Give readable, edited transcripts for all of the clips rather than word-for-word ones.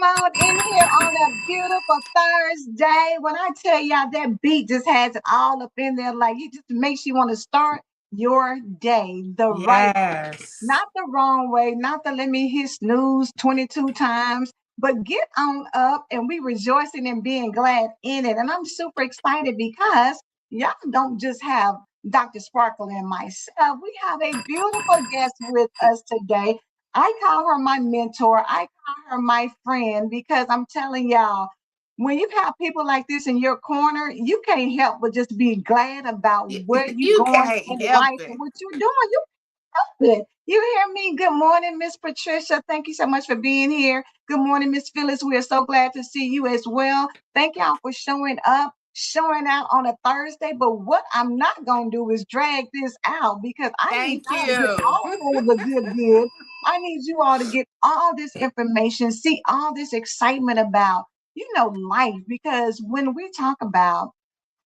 come on in here on a beautiful Thursday. When I tell y'all that beat just has it all up in there, like it just makes you want to start your day the right way. Yes. Not the wrong way, not the let me hit snooze 22 times, but get on up and we rejoicing and being glad in it. And I'm super excited because y'all don't just have Dr. Sparkle and myself. We have a beautiful guest with us today. I call her my mentor. I call her my friend because I'm telling y'all, when you have people like this in your corner, you can't help but just be glad about where you're You going can't in help life and it. what you're doing. You good. You hear me? Good morning, Miss Patricia. Thank you so much for being here. Good morning, Miss Phyllis. We are so glad to see you as well. Thank y'all for showing up, showing out on a Thursday. But what I'm not going to do is drag this out because I need Thank y'all to get you. all the good. I need you all to get all this information, see all this excitement about, life. Because when we talk about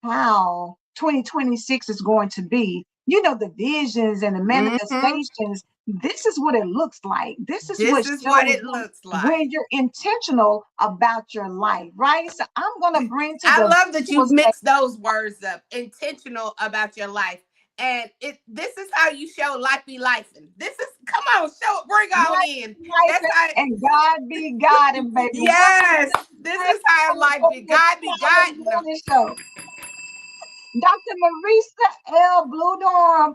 how 2026 is going to be. The visions and the Hmm. manifestations. This is what it looks like. This is what This is what shows it up looks when like. you're intentional about your life, right? So I'm going to bring to I the love that you visual stage. mix those words up. Intentional about your life. And this is how you show life be life. This is come on, show bring on Life, in. That's life, how and God be God, and baby. Welcome yes, to the this is how transforming life be. Over God be Power God. Morning Show. Dr. Marissa L. Bloedoorn.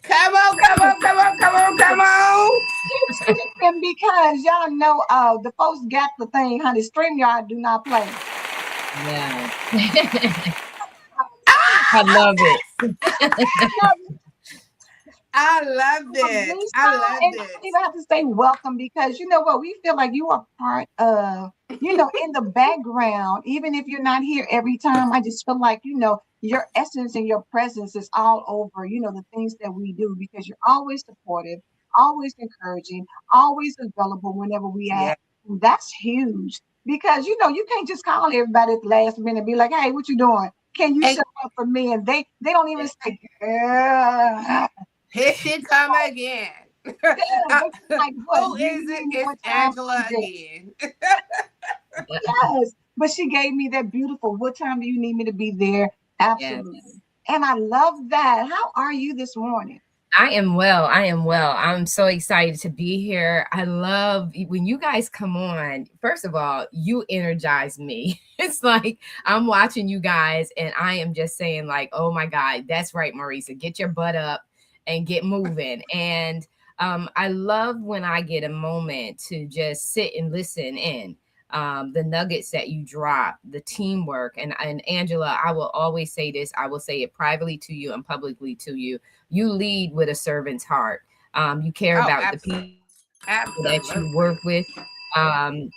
Come on, come on, come on, come on, come on. Keep skipping because y'all know the folks got the thing, honey. StreamYard do not play. Yeah. I Ah, love it. I love it. Marissa, I love and I don't it. even have to say welcome because you know what? We feel like you are part of, in the background, even if you're not here every time. I just feel like, your essence and your presence is all over, the things that we do because you're always supportive, always encouraging, always available whenever we ask. Yeah. And that's huge because, you can't just call everybody at the last minute and be like, hey, what you doing? Can you And show up for me? And they don't even say, girl. here she come again. Yeah, Uh, they like, what? who Do you is it? need me? It's What time Angela is it? again. Yes. But she gave me that beautiful, what time do you need me to be there? Yes. Absolutely. And I love that. How are you this morning? I am well. I am well. I'm so excited to be here. I love when you guys come on. First of all, you energize me. It's like I'm watching you guys and I am just saying like, "Oh my God, that's right, Marisa. Get your butt up and get moving." And I love when I get a moment to just sit and listen in. The nuggets that you drop, the teamwork, and Angela, I will always say this. I will say it privately to you and publicly to you. You lead with a servant's heart. You care Oh, about the people absolutely. that you work Absolutely. with.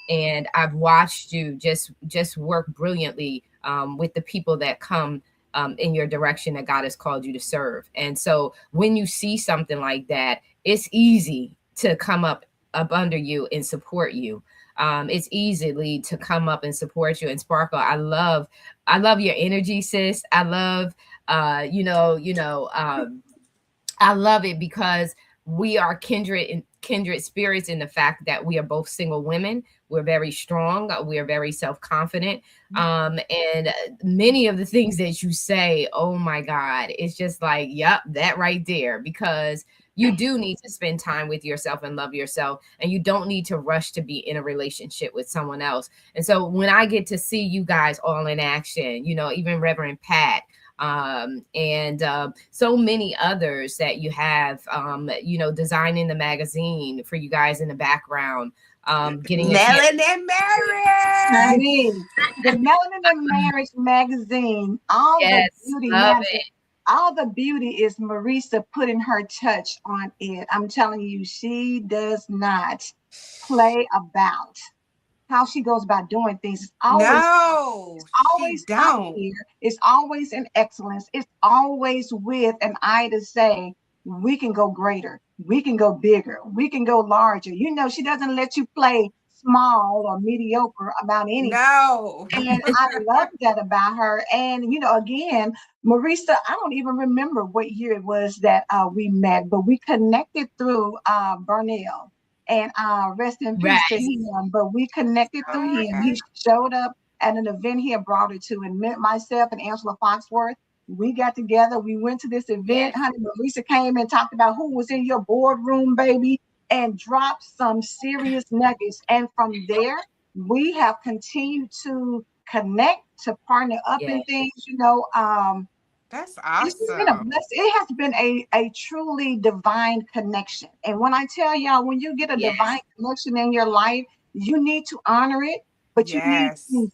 And I've watched you just work brilliantly with the people that come in your direction that God has called you to serve. And so when you see something like that, it's easy to come up under you and support you. It's easily to come up and support you. And Sparkle, I love your energy, sis. I love I love it because we are kindred spirits in the fact that we are both single women. We're very strong. We are very self confident. And many of the things that you say, oh my God, it's just like, yep, that right there. Because you do need to spend time with yourself and love yourself. And you don't need to rush to be in a relationship with someone else. And so when I get to see you guys all in action, even Reverend Pat, and so many others that you have, designing the magazine for you guys in the background, getting a chance. Melon and marriage. Honey, the Melanin and Marriage magazine, all the Yes, beauty love now, it. all the beauty is Marissa putting her touch on it. I'm telling you, she does not play about how she goes about doing things. No, It's she always top don't. tier. It's always in excellence. It's always with an eye to say, we can go greater. We can go bigger. We can go larger. She doesn't let you play small or mediocre about anything. No. And I love that about her. And, again, Marisa, I don't even remember what year it was that we met, but we connected through Burnell. and rest in peace to Right. him. But we connected through Oh, him. okay. He showed up at an event he had brought her to, and met myself and Angela Foxworth. We got together. We went to this event. Yes. Honey, Marissa came and talked about who was in your boardroom, baby, and dropped some serious nuggets. And from there, we have continued to connect, to partner up in Yes. things. That's It's just been a awesome. blessing. It has been a truly divine connection. And when I tell y'all, when you get a divine Yes. connection in your life, you need to honor it, but you need Yes. to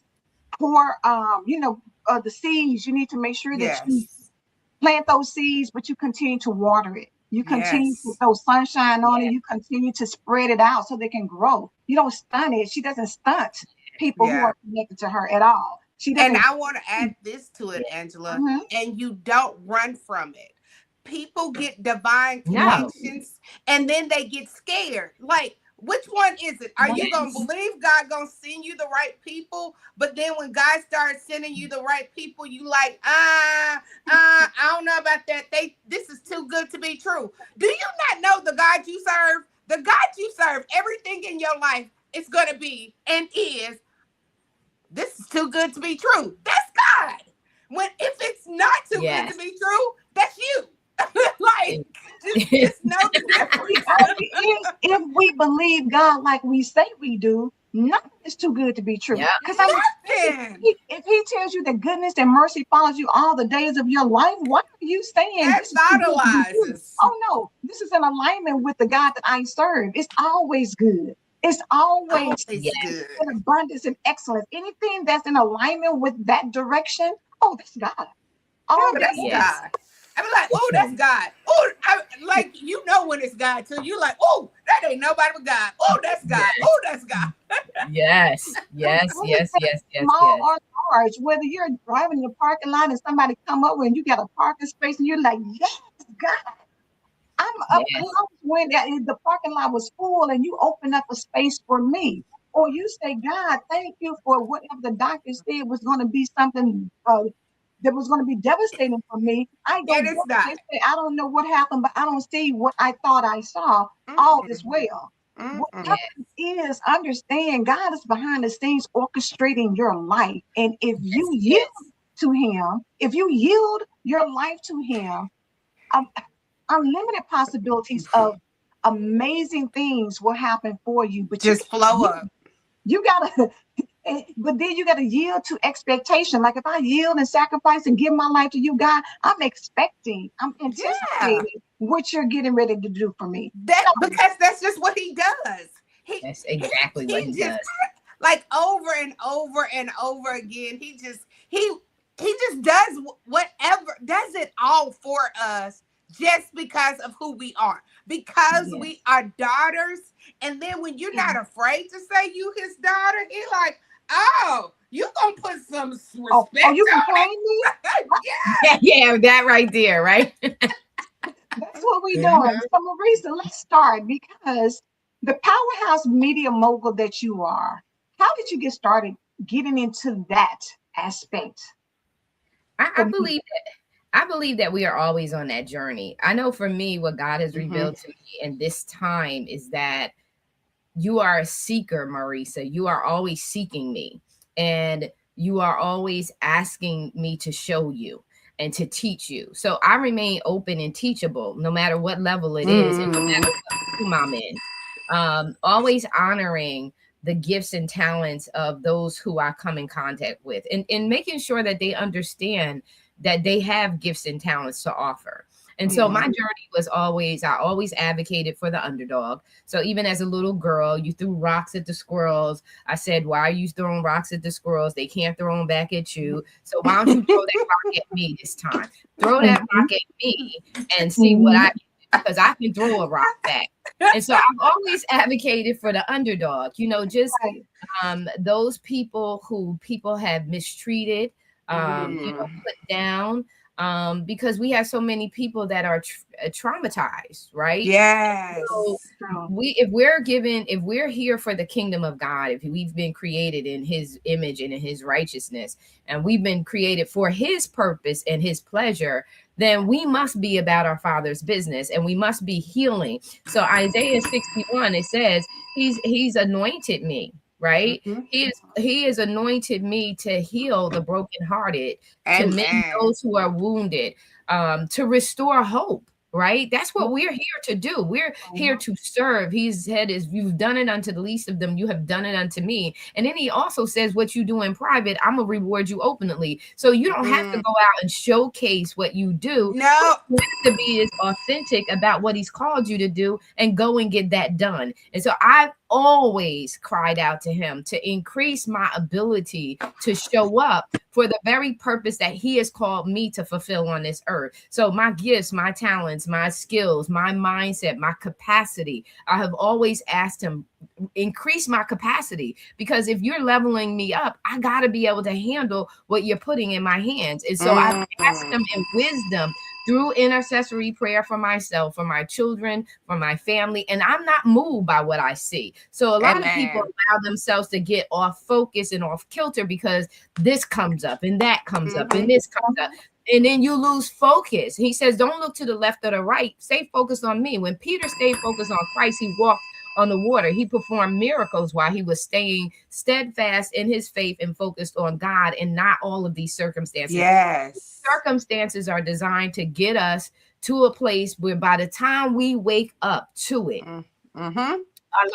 pour, the seeds. You need to make sure that you Yes. plant those seeds, but you continue to water it. You continue to Yes. throw sunshine on it. Yes. You continue to spread it out so they can grow. You don't stunt it. She doesn't stunt people who Yeah. are connected to her at all. She And doesn't. I want to add this to it, Yes. Angela, Mhm. and you don't run from it. People get divine No. connections and then they get scared. Like, which one is it? Are you going to Yes. believe God going to send you the right people? But then when God starts sending you the right people, you like, I don't know about that. This is too good to be true. Do you not know the God you serve? The God you serve, everything in your life is going to be and is, this is too good to be true. That's God. When if it's not too good to Yes. be true, that's you. Like, just know the difference. Reality is, if we believe God like we say we do, nothing is too good to be true. Yep. Because I mean, Nothing. if He tells you that goodness and mercy follows you all the days of your life, why are you saying That this is too good to be true? totalizes. Oh no, this is in alignment with the God that I serve. It's always good. It's always Always Yes. good. in abundance and excellence. Anything that's in alignment with that direction, oh, that's God. All Oh, day that's long. Yes. God. I be like, It's oh, that's true. God. Oh, like you know when it's God too. You like, oh, that ain't nobody but God. Oh, that's God. Yes. Oh, that's God. Yes. Yes. Yes. Yes. Yes. Small Yes. or large, whether you're driving in the parking lot and somebody come over and you got a parking space and you're like, yes, God, I'm up Yes. close when the parking lot was full and you open up a space for me. Or you say, God, thank you for whatever the doctor said was going to be something that was going to be devastating for me. I go And back it's not. and say, I don't know what happened, but I don't see what I thought I saw. All is Mm-mm, well. mm-mm. Whatever Yes. it is, understand God is behind the scenes orchestrating your life. And if you Yes. yield Yes. to Him, if you yield your life to Him, um, unlimited possibilities of amazing things will happen for you. But Just flow up. you gotta but then you gotta yield to expectation. Like if I yield and sacrifice and give my life to you, God, I'm expecting, I'm Yeah. anticipating what you're getting ready to do for me. That So because that's just what he does. He That's he exactly what he he just does. like over and over and over again. He just does whatever, does it all for us just because of who we are. Because yes, we are daughters. And then when you're yes. not afraid to say you his daughter, he like, oh, you gonna put some Oh, respect you can on claim me? it? Yeah. Yes. Yeah. That right there. Right. That's what we're Mhm. doing. So, Marisa, let's start because the powerhouse media mogul that you are, how did you get started getting into that aspect I for me? believe I believe that we are always on that journey. I know for me, what God has Mm-hmm. revealed to me in this time is that you are a seeker, Marisa. You are always seeking me, and you are always asking me to show you and to teach you. So I remain open and teachable, no matter what level it is, and no Mm. matter what room I'm in. Always honoring the gifts and talents of those who I come in contact with, and making sure that they understand that they have gifts and talents to offer. And so Yes. my journey was always, I always advocated for the underdog. So even as a little girl, you threw rocks at the squirrels. I said, why are you throwing rocks at the squirrels? They can't throw them back at you. So why don't you throw that rock at me this time? Throw that Mhm, rock at me and see what I mhm. can do, because I can throw a rock back. And so I've always advocated for the underdog, just Right. those people who people have mistreated, Mm. put down, because we have so many people that are traumatized, right? So Yes. True. if we're here for the kingdom of God, if we've been created in his image and in his righteousness, and we've been created for his purpose and his pleasure, then we must be about our Father's business, and we must be healing. So Isaiah 61, it says, he's anointed me, right? Mhm. He is anointed me to heal the brokenhearted, to mend Amen. those who are wounded, to restore hope. Right? That's what we're here to do. We're here to serve. He said, is you've done it unto the least of them, you have done it unto me. And then he also says, what you do in private, I'm gonna reward you openly. So you don't have to go out and showcase what you do. No. What you have to be is authentic about what he's called you to do, and go and get that done. And so I've always cried out to him to increase my ability to show up for the very purpose that he has called me to fulfill on this earth. So my gifts, my talents, my skills, my mindset, my capacity, I have always asked him, increase my capacity, because if you're leveling me up, I got to be able to handle what you're putting in my hands. And so I've asked him in wisdom through intercessory prayer for myself, for my children, for my family. And I'm not moved by what I see. So a lot of people allow themselves to get off focus and off kilter because this comes up and that comes up and this comes up. And then you lose focus. He says, don't look to the left or the right. Stay focused on me. When Peter stayed focused on Christ, he walked on the water. He performed miracles while he was staying steadfast in his faith and focused on God, and not all of these circumstances. Yes. Circumstances are designed to get us to a place where by the time we wake up to it, our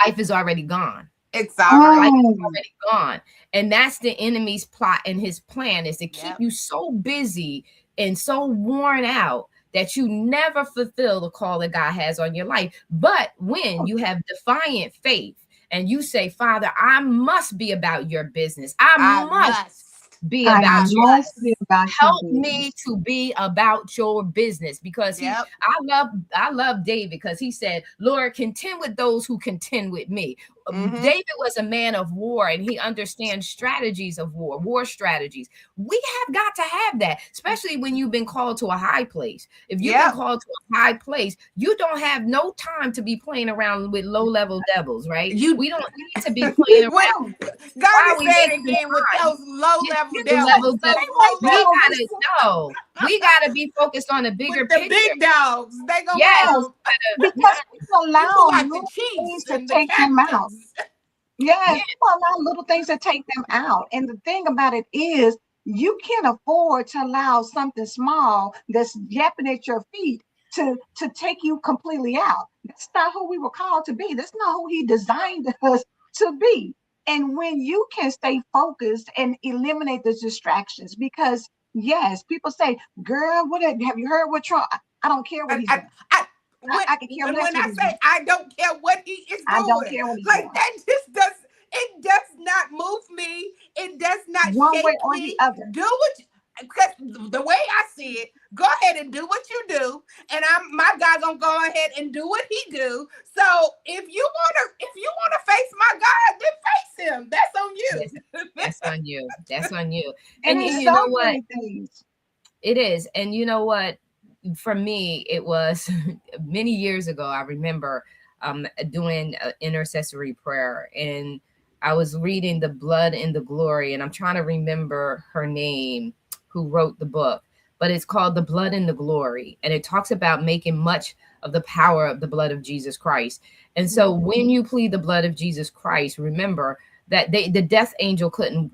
life is already gone. It's already gone. And that's the enemy's plot, and his plan is to keep you so busy and so worn out that you never fulfill the call that God has on your life. But when you have defiant faith and you say, Father, I must be about your business. I must be about your business. Help me to be about your business, because I love David, because he said, Lord, contend with those who contend with me. David was a man of war, and he understands strategies of war strategies. We have got to have that, especially when you've been called to a high place. If you've been called to a high place, you don't have no time to be playing around with low-level devils, right? We don't need to be playing around. God is saying again with those low-level devils. We gotta be focused on the bigger with the picture. Big dogs. They go because people allow little things to take them out. Yes, people allow little things to take them out. And the thing about it is, you can't afford to allow something small that's yapping at your feet to take you completely out. That's not who we were called to be. That's not who he designed us to be. And when you can stay focused and eliminate the distractions, because yes, people say, girl, have you heard what Trump? I don't care what he's doing. I can care less. When I say I don't care what he is doing, I don't care what he's doing. That just does not move me. It does not one shake way or me. the other. Do what because the way I see it, go ahead and do what you do, and my God gonna go ahead and do what he do. So if you wanna face my God, then face him. That's on you. That's on you. That's on you. And you know what? It is. And you know what? For me, it was many years ago. I remember doing intercessory prayer, and I was reading The Blood and the Glory, and I'm trying to remember her name, who wrote the book, but it's called The Blood and the Glory. And it talks about making much of the power of the blood of Jesus Christ. And so when you plead the blood of Jesus Christ, remember that the death angel couldn't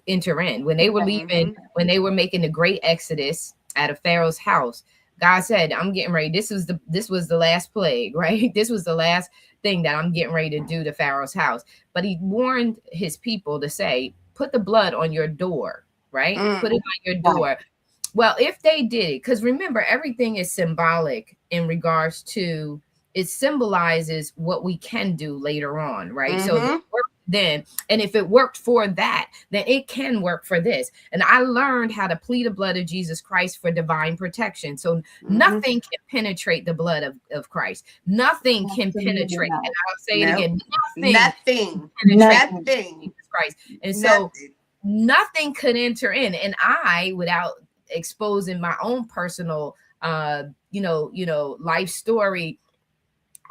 enter in. When they were leaving, when they were making the great exodus out of Pharaoh's house, God said, I'm getting ready. This was the last plague, right? This was the last thing that I'm getting ready to do to Pharaoh's house. But he warned his people to say, put the blood on your door, right? Put it on your door. Well, if they did it, because remember, everything is symbolic in regards to, it symbolizes what we can do later on, right? So it worked then, and if it worked for that, then it can work for this. And I learned how to plead the blood of Jesus Christ for divine protection. So nothing can penetrate the blood of Christ. Nothing can penetrate. And I'll say it again. Nothing. Jesus Christ. And so nothing could enter in. And I, without exposing my own personal life story,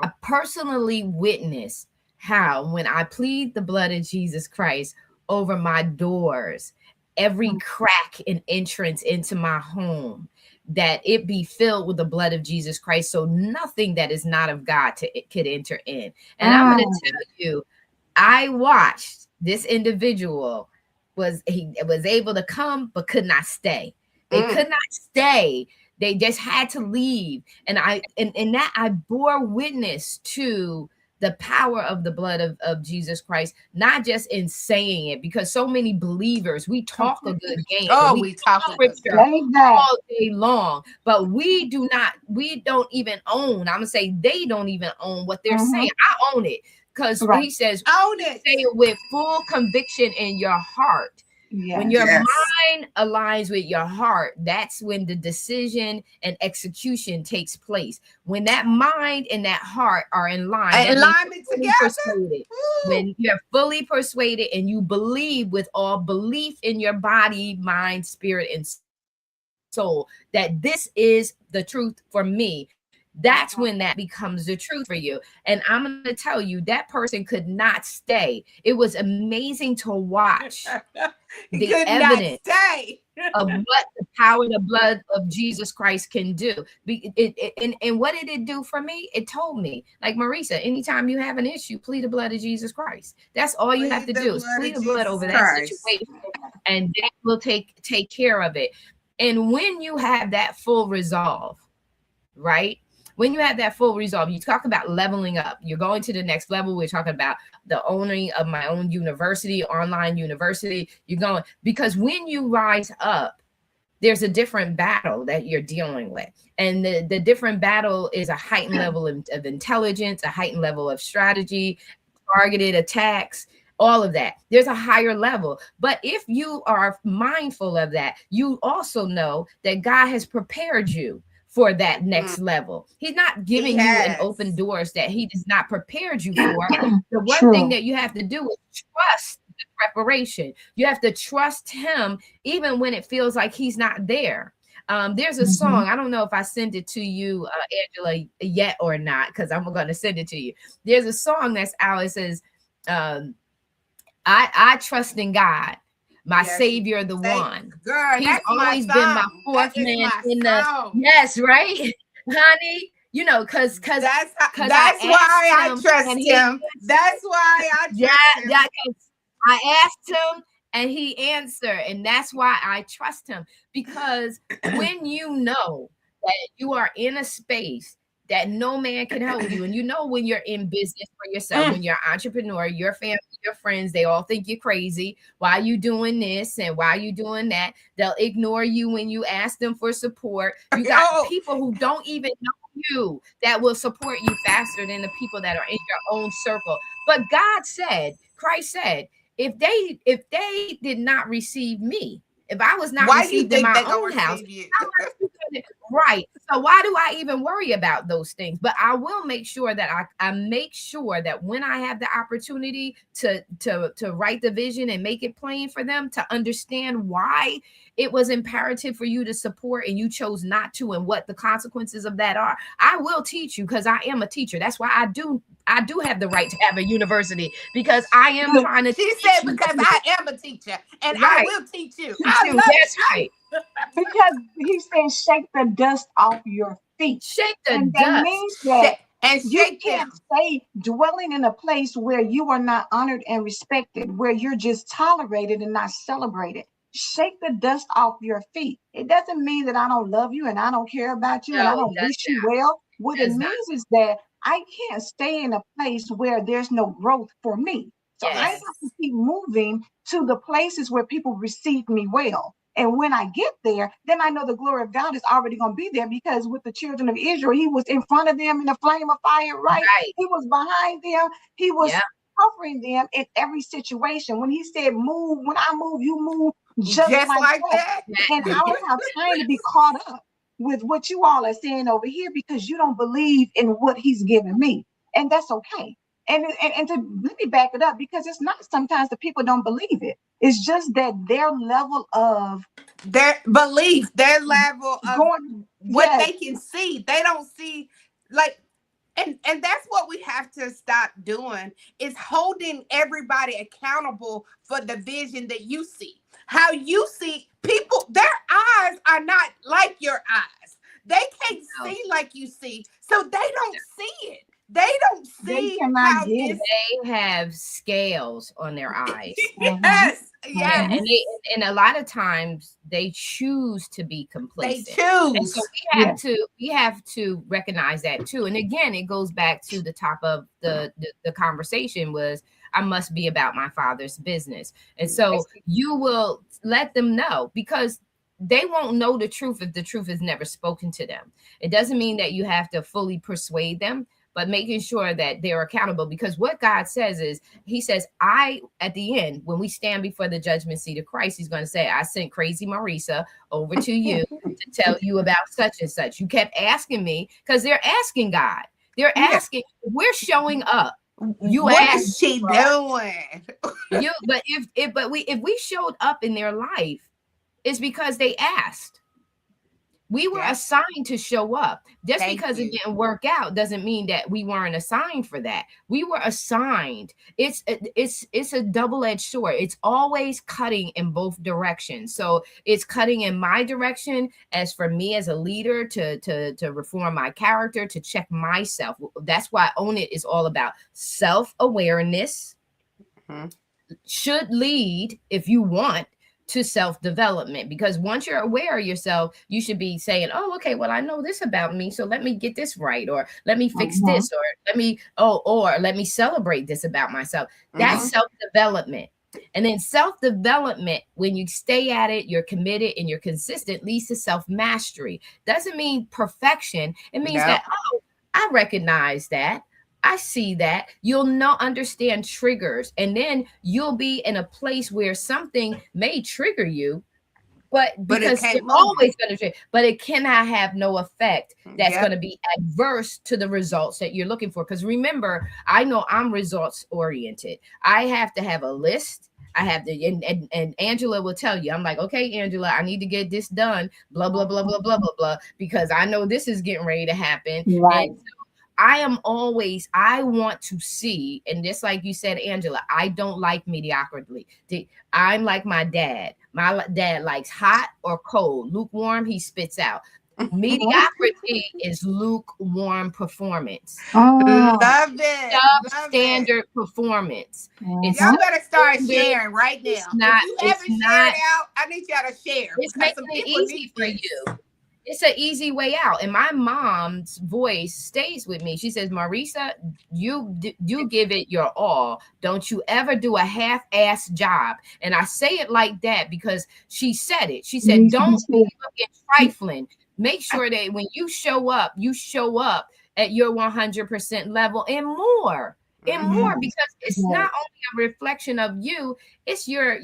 I personally witnessed how when I plead the blood of Jesus Christ over my doors, every crack and entrance into my home, that it be filled with the blood of Jesus Christ, so nothing that is not of God could enter in. And I'm going to tell you, I watched this individual he was able to come but could not stay. They could not stay. They just had to leave. And that I bore witness to the power of the blood of Jesus Christ, not just in saying it, because so many believers, we talk a good game. Oh, we talk scripture all day long, but we don't even own. I'm gonna say they don't even own what they're saying. I own it, because he says, own it. Say it with full conviction in your heart. Yes. When your mind aligns with your heart, that's when the decision and execution takes place. When that mind and that heart are in line, alignment together. When you're fully persuaded and you believe with all belief in your body, mind, spirit, and soul that this is the truth for me, that's when that becomes the truth for you. And I'm going to tell you, that person could not stay. It was amazing to watch the evidence of what the power of the blood of Jesus Christ can do. And what did it do for me? It told me, like, Marissa, anytime you have an issue, plead the blood of Jesus Christ. That's all you have to do, is plead the blood over that situation, and that will take care of it. And when you have that full resolve, right? When you have that full resolve, you talk about leveling up. You're going to the next level. We're talking about the owning of my own university, online university. You're going, because when you rise up, there's a different battle that you're dealing with. And the different battle is a heightened level of intelligence, a heightened level of strategy, targeted attacks, all of that. There's a higher level. But if you are mindful of that, you also know that God has prepared you for that next level. He's not giving you an open doors that he has not prepared you for. The one thing that you have to do is trust the preparation. You have to trust him even when it feels like he's not there. There's a song, I don't know if I sent it to you, Angela, yet or not, because I'm going to send it to you. There's a song that's out. It says, I trust in God, my Savior, the one. Girl, he's always been my fourth man in the. Yes, right, honey. You know, because that's why I trust him. That's why I trust him. I asked him and he answered, and that's why I trust him. Because when you know that you are in a space that no man can help you, and you know when you're in business for yourself, when you're an entrepreneur, your family, your friends, they all think you're crazy. Why are you doing this and why are you doing that? They'll ignore you when you ask them for support. You got people who don't even know you that will support you faster than the people that are in your own circle. But God said, Christ said, if they did not receive me, if I was not received in my own house, right? So why do I even worry about those things? But I will make sure that I make sure that when I have the opportunity to write the vision and make it plain for them to understand why it was imperative for you to support and you chose not to, and what the consequences of that are, I will teach you, because I am a teacher. That's why I do have the right to have a university, because I am trying to. She said, because I am a teacher and I will teach you. That's right. Because he said, shake the dust off your feet. Shake the dust. That means that and you can't stay dwelling in a place where you are not honored and respected, where you're just tolerated and not celebrated. Shake the dust off your feet. It doesn't mean that I don't love you and I don't care about you and I don't wish you well. What it means is that I can't stay in a place where there's no growth for me. So I have to keep moving to the places where people receive me well. And when I get there, then I know the glory of God is already going to be there, because with the children of Israel, he was in front of them in a flame of fire, right? He was behind them. He was covering them in every situation. When he said, move, when I move, you move just like that. And I don't have time to be caught up with what you all are saying over here, because you don't believe in what he's given me. And that's okay. And to let me back it up, because it's not sometimes the people don't believe it. It's just that their level of their belief, their level of what they can see. They don't see, like, and that's what we have to stop doing, is holding everybody accountable for the vision that you see. How you see people, their eyes are not like your eyes. They can't No. see like you see, so they don't see it. They don't They see cannot how get this. They have scales on their eyes. Mhm. Yes, Yeah, yes. and a lot of times they choose to be They complacent. And so choose. Yes. we have to recognize that too. And again, it goes back to the top of the conversation was I must be about my father's business. And so you will let them know because they won't know the truth if the truth is never spoken to them. It doesn't mean that you have to fully persuade them, but making sure that they're accountable because what God says is he says, at the end, when we stand before the judgment seat of Christ, he's going to say, I sent crazy Marissa over to you to tell you about such and such. You kept asking me because they're asking God. They're Yeah. asking, we're showing up. You What asked is she doing? but if we showed up in their life, it's because they asked. We were Yeah. assigned to show up. Just Thank because it you. didn't work out doesn't mean that we weren't assigned for that. We were assigned. It's a double-edged sword. It's always cutting in both directions. So it's cutting in my direction as for me as a leader to reform my character, to check myself. That's why Own It is all about self-awareness. Mhm. Should lead, if you want, to self-development, because once you're aware of yourself, you should be saying, oh, okay, well, I know this about me, so let me get this right, or let me fix Mhm. this, or let me celebrate this about myself. That's Mhm. self-development. And then self-development, when you stay at it, you're committed and you're consistent, leads to self-mastery. Doesn't mean perfection. It means No. that, oh, I recognize that, I see that. You'll not understand triggers, and then you'll be in a place where something may trigger you, but But it because can't it's move you. always going to trigger, but it cannot have no effect that's Yep. going to be adverse to the results that you're looking for. Because remember, I know I'm results oriented. I have to have a list. I have to, and Angela will tell you, I'm like, okay, Angela, I need to get this done, blah, blah, blah, blah, blah, blah, blah, because I know this is getting ready to happen. Right. And I want to see, and just like you said, Angela, I don't like mediocrity. I'm like my dad. My dad likes hot or cold. Lukewarm, he spits out. Mediocrity is lukewarm performance. Oh. Love it. Love it. Substandard performance. It's Y'all Mhm. better start substandard. sharing right It's now. If not, you it's haven't shared not, out, I need y'all to share it's because some making it people easy need for this. you. It's an easy way out. And my mom's voice stays with me. She says, Marissa, you give it your all. Don't you ever do a half-ass job. And I say it like that because she said it. She said, Needs to be don't said. leave up in trifling. Make sure that when you show up at your 100% level and more. And more, Mhm. because it's Yes. not only a reflection of you, it's your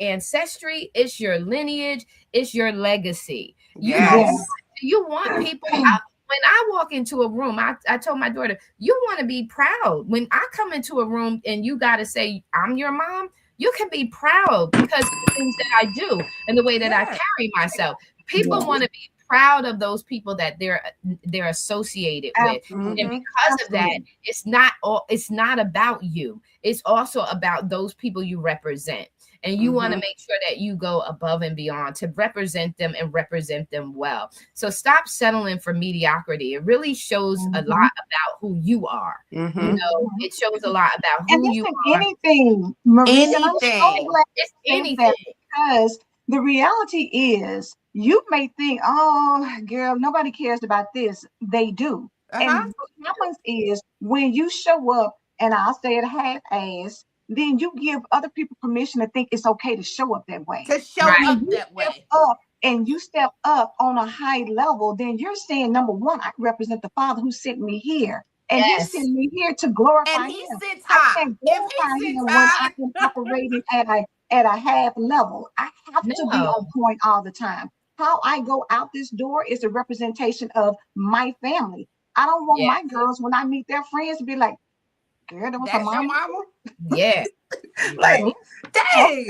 ancestry, it's your lineage, it's your legacy. You don't Yes. Yes. want, you want people. When I walk into a room, I told my daughter, you want to be proud. When I come into a room and you got to say, I'm your mom, you can be proud because of the things that I do and the way that I Yes. carry myself. People Yes. want to be proud of those people that they're associated with. And Absolutely. Mhm. because of that, Absolutely. it's not about you. It's also about those people you represent. And you want to Mhm. make sure that you go above and beyond to represent them and represent them well. So stop settling for mediocrity. It really shows a lot Mhm. about who you are. You Mhm. know, Mhm. it shows a lot about And who this you is are. anything, Marissa, and I'm so Anything. glad It's you said anything. that because the reality is you may think, oh, girl, nobody cares about this. They do. Uh-huh. And what happens is when you show up, and I'll say it half-ass, then you give other people permission to think it's okay to show up that way. To show Right. When up you that step way. up and you step up on a high level, then you're saying, number one, I represent the Father who sent me here. And he Yes. sent me here to glorify And he him. sits I high. can't If he glorify sits him when I high, am operating at a half level. I have to be No. on point all the time. How I go out this door is a representation of my family. I don't want Yeah. my girls when I meet their friends to be like, girl, that was her that's your mama. mama. Yeah. Like, Right. dang,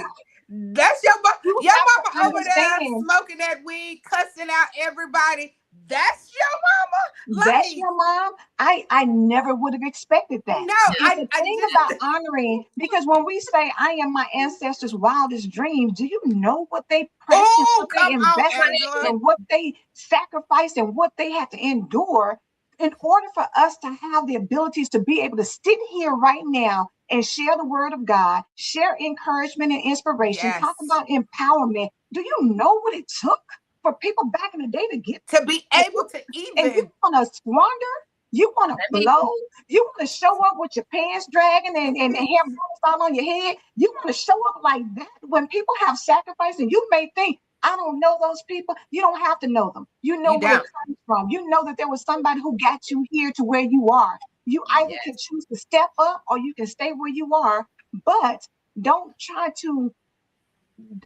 that's your mama. You Your have to mama over there understand. smoking that weed, cussing out everybody. That's your mama? That's Like, your mom. I never would have expected that. no, It's the I thing just, about honoring, because when we say I am my ancestors' wildest dreams, do you know what they pressed and oh, what they come on, invested Angela. and what they sacrificed and what they had to endure in order for us to have the abilities to be able to sit here right now and share the word of God, share encouragement and inspiration, talk Yes. about empowerment. Do you know what it took for people back in the day to get To be and able to you even, want to squander, you want to Let me blow, you want to show up with your pants dragging and hair bumps all on your head. You want to show up like that when people have sacrificed, and you may think, I don't know those people. You don't have to know them. You know you where it don't. comes from. You know that there was somebody who got you here to where you are. You either can yes, choose to step up or you can stay where you are, but don't try to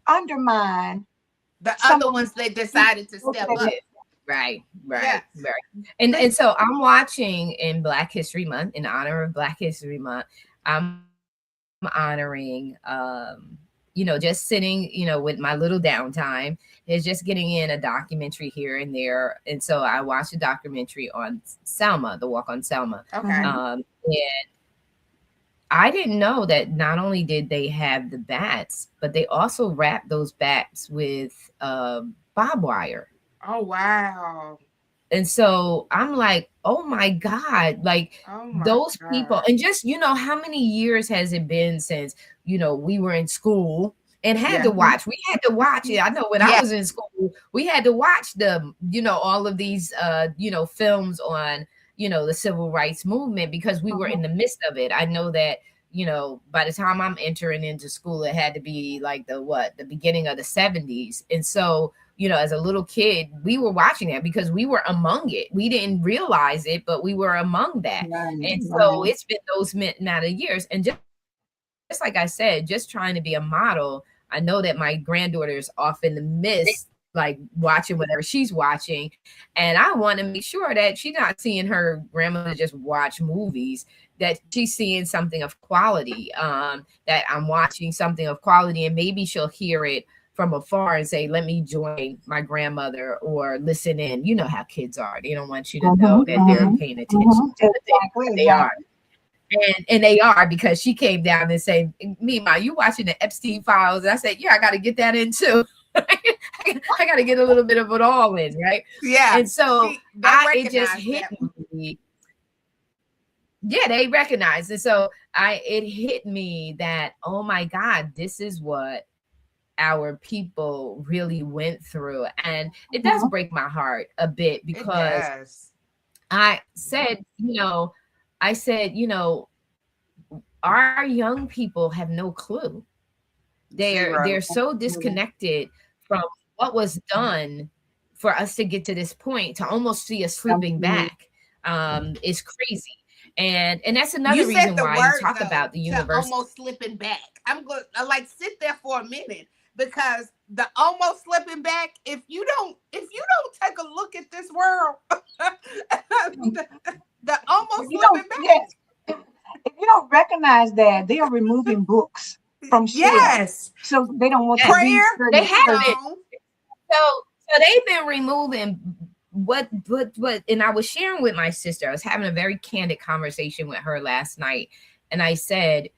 undermine The other someone ones they decided to who step up. right, Yes. right. But And so I'm watching in Black History Month, in honor of Black History Month. I'm honoring, just sitting, with my little downtime is just getting in a documentary here and there. And so I watched a documentary on Selma, the walk on Selma. okay. And I didn't know that not only did they have the bats, but they also wrapped those bats with barbed wire. Oh wow. And so I'm like, oh my God, like Oh my those people, God. and just, how many years has it been since, we were in school and had Yeah. to watch, we had to watch it. I know when I Yeah. was in school, we had to watch them, all of these, films on, the civil rights movement because we were in the midst of it. I know that, by the time I'm entering into school, it had to be like the beginning of the 70s. And so, as a little kid, we were watching that because we were among it. We didn't realize it, but we were among that. And so it's been those amount of years. And just like I said, just trying to be a model. I know that my granddaughter is off in the midst, like watching whatever she's watching. And I want to make sure that she's not seeing her grandmother just watch movies, that she's seeing something of quality, that I'm watching something of quality, and maybe she'll hear it from afar and say, let me join my grandmother or listen in. You know how kids are. They don't want you to know that they're paying attention to the things that they are. And they are, because she came down and said, Mima, you watching the Epstein files? And I said, yeah, I got to get that in too. I got to get a little bit of it all in, right? Yeah. And so it just hit that. me. Yeah, they recognize it. So it hit me that, oh my God, this is what our people really went through. And it does break my heart a bit because I said, our young people have no clue. They're so disconnected from what was done for us to get to this point, to almost see us slipping back is crazy. And that's another reason why you talk about the universe almost slipping back. I'm going to like sit there for a minute, because the almost slipping back, if you don't take a look at this world, the almost slipping back. Yes. If you don't recognize that, they are removing books from shelves. Yes. So they don't want prayer. They have it. So they've been removing what, and I was sharing with my sister, I was having a very candid conversation with her last night. And I said,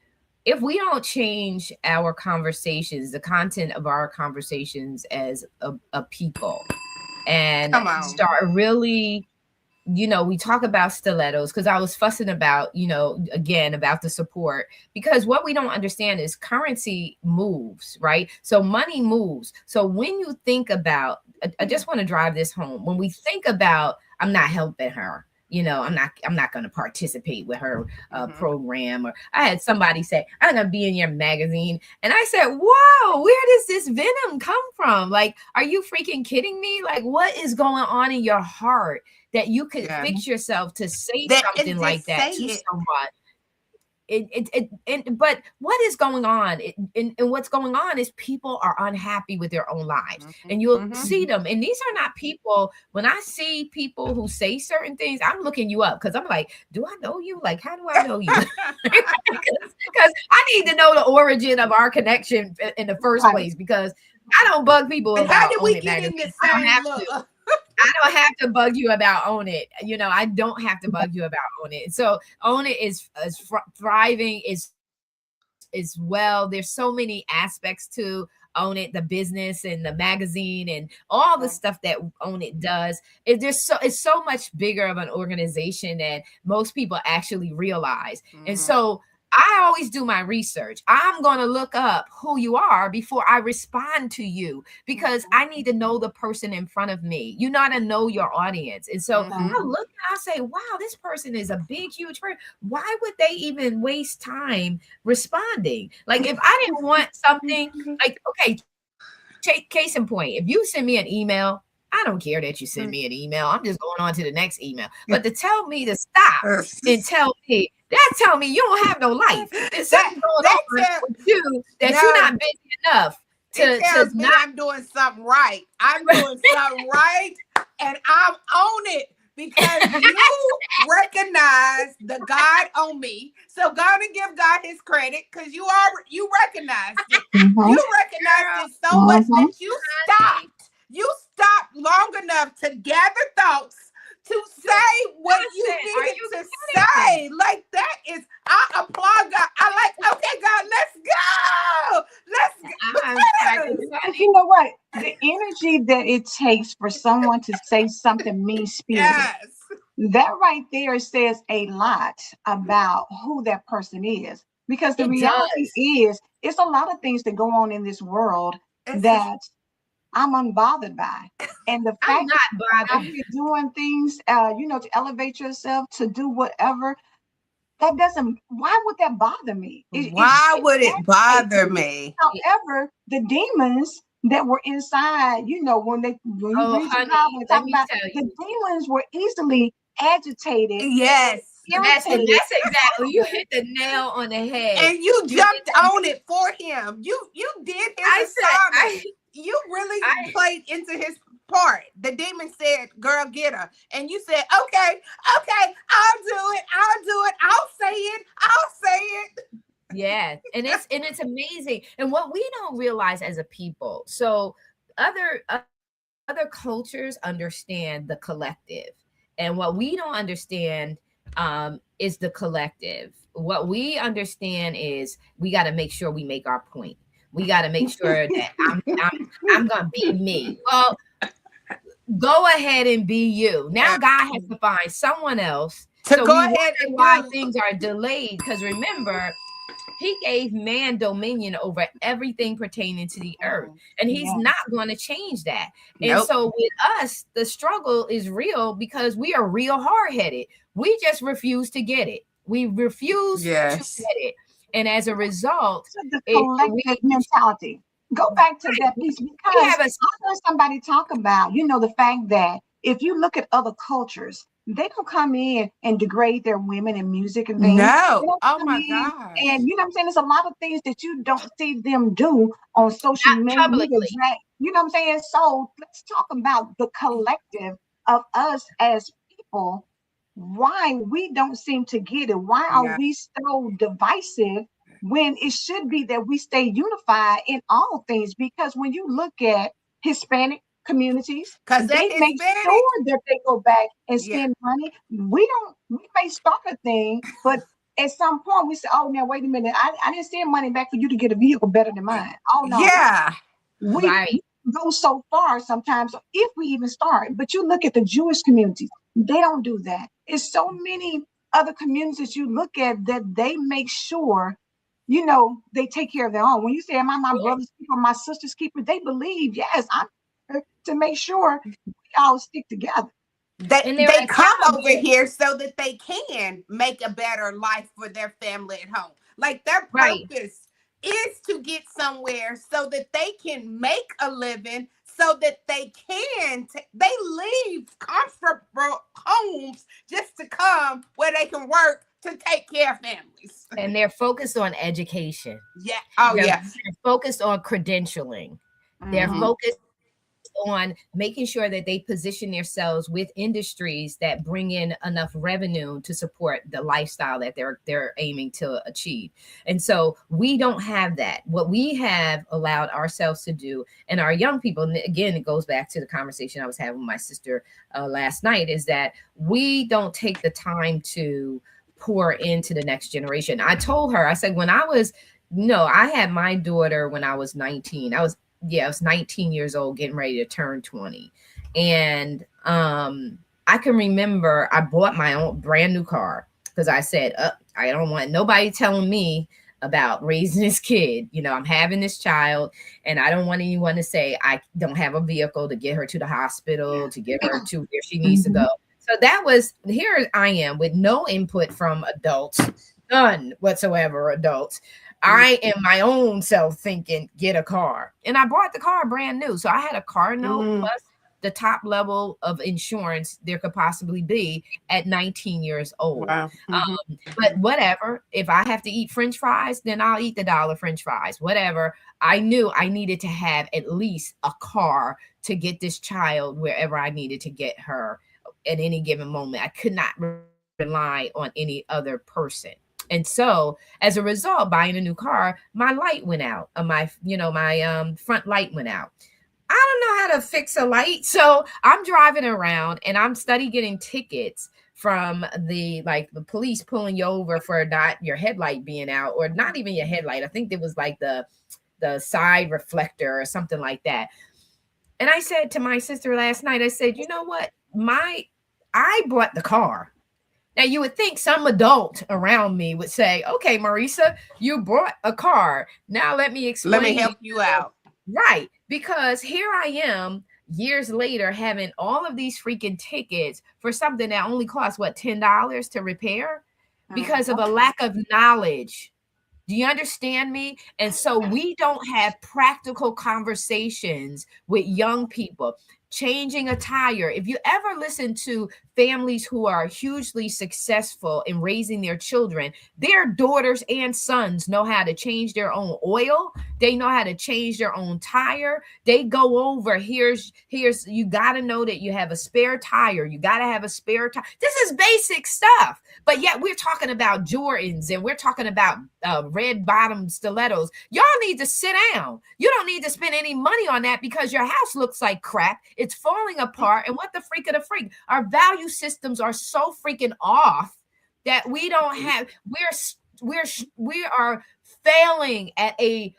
if we don't change our conversations, the content of our conversations as a people, and start really, we talk about stilettos, because I was fussing about, again, about the support, because what we don't understand is currency moves, right? So money moves. So when you think about, I just want to drive this home. When we think about, I'm not helping her, I'm not going to participate with her program. Or I had somebody say, I'm going to be in your magazine. And I said, whoa, where does this venom come from? Like, are you freaking kidding me? Like, what is going on in your heart that you could fix yourself to say something like that to someone? But what is going on? And what's going on is people are unhappy with their own lives, and you'll see them. And these are not people. When I see people who say certain things, I'm looking you up, because I'm like, do I know you? Like, how do I know you? Because I need to know the origin of our connection in the first place, because I don't bug people about how did we Own It get magazine. in this I don't same have look? to. I don't have to bug you about Own It. I don't have to bug you about Own It. So Own It is thriving, is well. There's so many aspects to Own It, the business and the magazine and all the stuff that Own It does. It's so much bigger of an organization than most people actually realize. And so I always do my research. I'm going to look up who you are before I respond to you, because I need to know the person in front of me. You got to know your audience. And so I look and I say, wow, this person is a big, huge person. Why would they even waste time responding? Like, if I didn't want something, like, okay, case in point, if you send me an email, I don't care that you send me an email. I'm just going on to the next email. But to tell me to stop and tell me you don't have no life. There's something going on with you that you're not busy enough to tells me not. I'm doing something right. I'm doing something right, and I'm on it because you recognize the God on me. So go and give God his credit, because you recognized it. You recognized it so much that you stopped. You stopped long enough to gather thoughts to say what you needed to say. Like, that is, I applaud God. I like, okay, God, let's go. You know what? The energy that it takes for someone to say something mean-spirited, that right there says a lot about who that person is. Because the reality is, it's a lot of things that go on in this world that I'm unbothered by. And the fact that you're doing things, to elevate yourself, to do whatever, why would that bother me? Why would it bother me? However, the demons that were inside, when you read the Bible and talk about, the demons were easily agitated. Yes. That's exactly, you hit the nail on the head. And you jumped on it for him. You did his assignment. You really played into his part. The demon said, girl, get her. And you said, okay, I'll do it. I'll say it. Yeah. And it's amazing. And what we don't realize as a people, so other cultures understand the collective. And what we don't understand is the collective. What we understand is we got to make sure we make our point. We got to make sure that I'm going to be me. Well, go ahead and be you. Now God has to find someone else to go ahead and why things are delayed. Because remember, he gave man dominion over everything pertaining to the earth, and he's not going to change that. And so with us, the struggle is real because we are real hard-headed. We just refuse to get it. We refuse to get it. And as a result, the collective mentality. Go back to that piece, because I heard somebody talk about, the fact that if you look at other cultures, they don't come in and degrade their women in music and things. No. Oh my God. And you know what I'm saying? There's a lot of things that you don't see them do on social media. You know what I'm saying? So let's talk about the collective of us as people. Why we don't seem to get it. Why are we so divisive when it should be that we stay unified in all things? Because when you look at Hispanic communities, because they make sure that they go back and spend money. We may start a thing, but at some point we say, oh, now wait a minute, I didn't send money back for you to get a vehicle better than mine. Oh no. We go so far sometimes, if we even start. But you look at the Jewish communities, they don't do that. It's so many other communities you look at that they make sure, they take care of their own. When you say, am I my brother's keeper, my sister's keeper, they believe, yes, I'm here to make sure we all stick together. They come over here so that they can make a better life for their family at home. Like, their purpose is to get somewhere so that they can make a living, so that they leave comfortable homes just to come where they can work to take care of families. And they're focused on education. Yeah. Oh, they're focused on credentialing. They're focused on making sure that they position themselves with industries that bring in enough revenue to support the lifestyle that they're aiming to achieve. And so we don't have that. What we have allowed ourselves to do, and our young people, and again, it goes back to the conversation I was having with my sister last night, is that we don't take the time to pour into the next generation. I told her, I said, when I was, no, I had my daughter when I was 19. I was 19 years old, getting ready to turn 20. And I can remember I bought my own brand new car because I said, I don't want nobody telling me about raising this kid. You know, I'm having this child, and I don't want anyone to say I don't have a vehicle to get her to the hospital, to get her to where she needs to go. So that was, here I am with no input from adults, none whatsoever adults. I am my own self thinking, get a car. And I bought the car brand new. So I had a car note plus the top level of insurance there could possibly be at 19 years old. Wow. But whatever, if I have to eat French fries, then I'll eat the dollar French fries, whatever. I knew I needed to have at least a car to get this child wherever I needed to get her at any given moment. I could not rely on any other person. And so as a result, buying a new car, my light went out. My front light went out. I don't know how to fix a light. So I'm driving around and I'm getting tickets from the police pulling you over for not your headlight being out, or not even your headlight. I think it was like the side reflector or something like that. And I said to my sister last night, I said, you know what? I bought the car. Now, you would think some adult around me would say, okay, Marissa, you bought a car. Now let me explain. Let me help you out. Right. Because here I am years later having all of these freaking tickets for something that only costs, $10 to repair because of a lack of knowledge. Do you understand me? And so we don't have practical conversations with young people. Changing a tire. If you ever listen to families who are hugely successful in raising their children, their daughters and sons know how to change their own oil. They know how to change their own tire. They go over, here's you got to know that you have a spare tire. You got to have a spare tire. This is basic stuff. But yet we're talking about Jordans and we're talking about red bottom stilettos. Y'all need to sit down. You don't need to spend any money on that because your house looks like crap. It's falling apart. And what the freak of the freak? Our value systems are so freaking off that we don't have, we are failing at a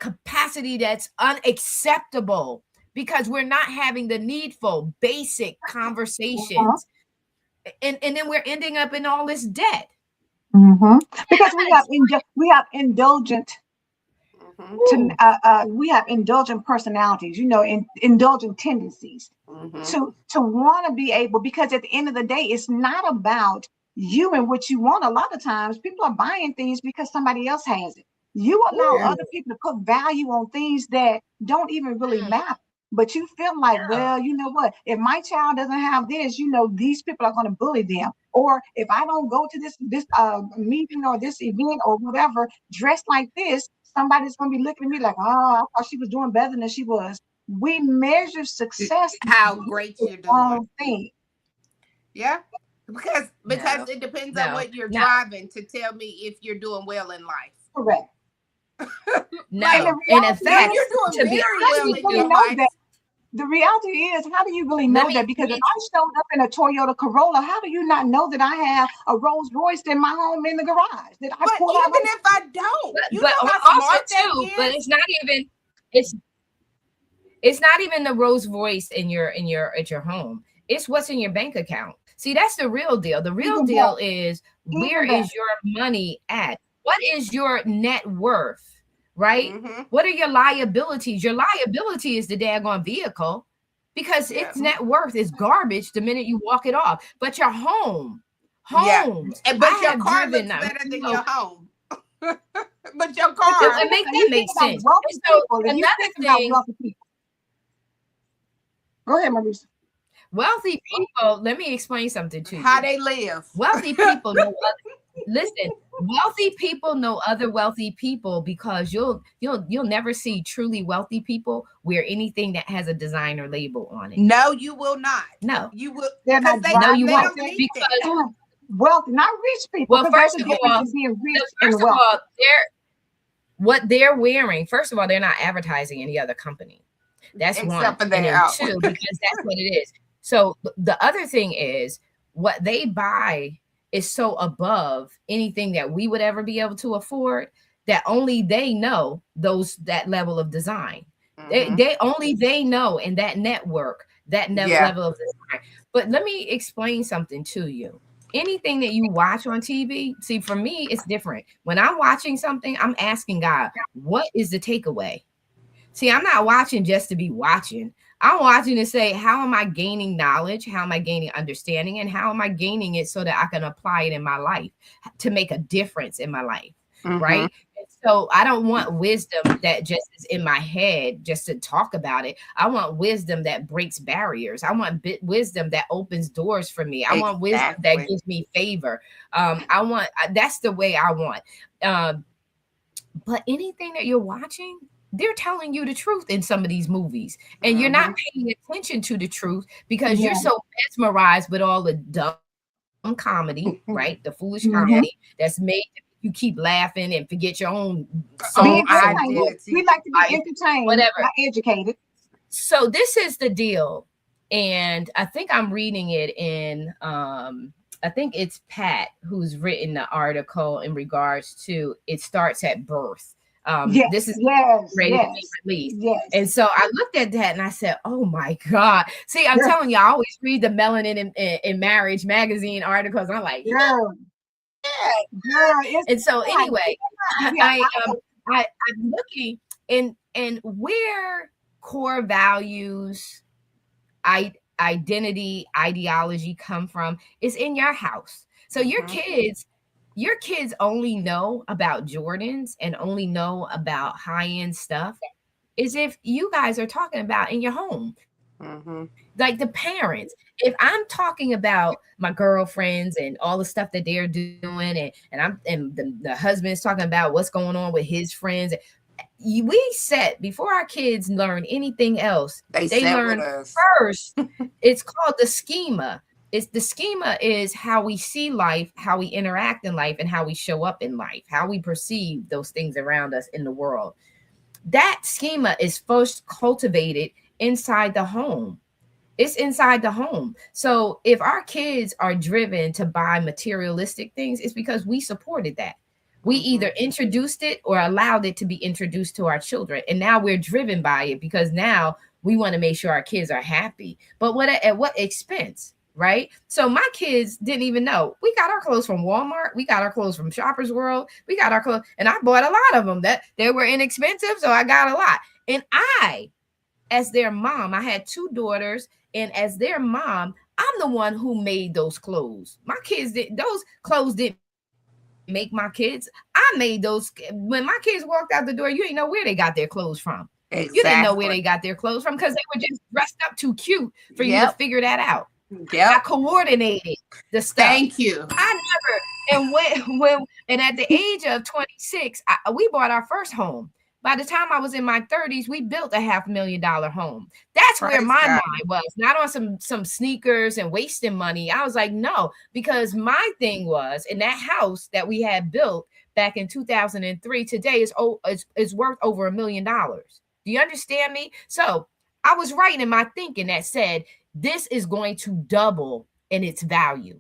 capacity that's unacceptable because we're not having the needful basic conversations. And then we're ending up in all this debt. Because we have indulgent we have indulgent personalities, indulgent tendencies to want to be able, because at the end of the day, it's not about you and what you want. A lot of times people are buying things because somebody else has it. You allow other people to put value on things that don't even really matter. But you feel like, well, you know what? If my child doesn't have this, these people are going to bully them. Or if I don't go to this meeting or this event or whatever, dressed like this, somebody's going to be looking at me like, oh, I thought she was doing better than she was. We measure success how great you're doing. Thing. Yeah, because it depends on what you're driving to tell me if you're doing well in life. Correct. No, and in fact, you're doing very well in your life. The reality is, how do you really know that? Because if I showed up in a Toyota Corolla, how do you not know that I have a Rolls Royce in my home in the garage? That I pull out if I don't, but also too, but it's not even it's not even the Rolls Royce at your home. It's what's in your bank account. See, that's the real deal. The real deal is where is your money at? What is your net worth? Right? What are your liabilities? Your liability is the daggone vehicle because its net worth is garbage the minute you walk it off. But your homes, but your car looks better than your home. But your car, that makes sense. So another thing. Go ahead, Marissa. Wealthy people. Let me explain something to you. How they live. Wealthy people know. listen, wealthy people know other wealthy people because you'll never see truly wealthy people wear anything that has a designer label on it. No, you will not. No. You will, They're because not No, you they won't. don't driving need Because that. wealth, not rich people, well, because there's first a of difference all, in being rich first and of wealthy. all, what they're wearing, first of all, they're not advertising any other company. That's one. Except for And their then out. two, because that's what it is. So the other thing is what they buy is so above anything that we would ever be able to afford that only they know that level of design. They only they know in that network that Yeah. level of design. But let me explain something to you. Anything that you watch on TV, see, for me, it's different. When I'm watching something, I'm asking God, what is the takeaway? See, I'm not watching just to be watching. I'm watching to say, how am I gaining knowledge? How am I gaining understanding? And how am I gaining it so that I can apply it in my life to make a difference in my life? Mm-hmm. Right. And so I don't want wisdom that just is in my head just to talk about it. I want wisdom that breaks barriers. I want wisdom that opens doors for me. I want wisdom that Exactly. gives me favor. That's the way I want. Um, but anything that you're watching, they're telling you the truth in some of these movies, and you're not Mm-hmm. paying attention to the truth because you're Yeah. so mesmerized with all the dumb comedy, right? The foolish comedy Mm-hmm. that's made you keep laughing and forget your own Own soul, Be soul, entertained. We identity. like to be life, entertained, whatever. not educated. So this is the deal, and I think I'm reading it in I think it's Pat who's written the article in regards to it starts at birth. This Yes, is yes, ready to be yes, released. yes. And so I looked at that and I said, "Oh my God!" See, I'm Girl, telling you, I always read the Melanin in Marriage magazine articles. I'm like, girl, girl, it's and so like, anyway, yeah, I'm looking and where core values, I identity, ideology come from is in your house. So Mm-hmm. your kids only know about Jordans and only know about high-end stuff is if you guys are talking about in your home. Mm-hmm. Like the parents, if I'm talking about my girlfriends and all the stuff that they're doing, and the husband's talking about what's going on with his friends, we set before our kids learn anything else, They they sat with learn us. first. It's called the schema. It's the schema is how we see life, how we interact in life, and how we show up in life, how we perceive those things around us in the world. That schema is first cultivated inside the home. It's inside the home. So if our kids are driven to buy materialistic things, it's because we supported that. We Mm-hmm. either introduced it or allowed it to be introduced to our children. And now we're driven by it because now we want to make sure our kids are happy. But at what expense? Right. So my kids didn't even know. We got our clothes from Walmart. We got our clothes from Shoppers World. We got our clothes, and I bought a lot of them that they were inexpensive. So I got a lot. And as their mom, I had two daughters, and as their mom, I'm the one who made those clothes. My kids did those clothes didn't make my kids. I made those when my kids walked out the door. You didn't know where they got their clothes from. You didn't know where they got their Exactly. clothes from because they were just dressed up too cute for you to figure that Yep. out. I Yep. coordinated the stuff. Thank you. I never, and and at the age of 26, we bought our first home. By the time I was in my 30s, we built a $500,000 home. That's where Praise my God. mind was, not on some sneakers and wasting money. I was like, no, because my thing was in that house that we had built back in 2003, today is worth over $1 million. Do you understand me? So I was right in my thinking that said this is going to double in its value.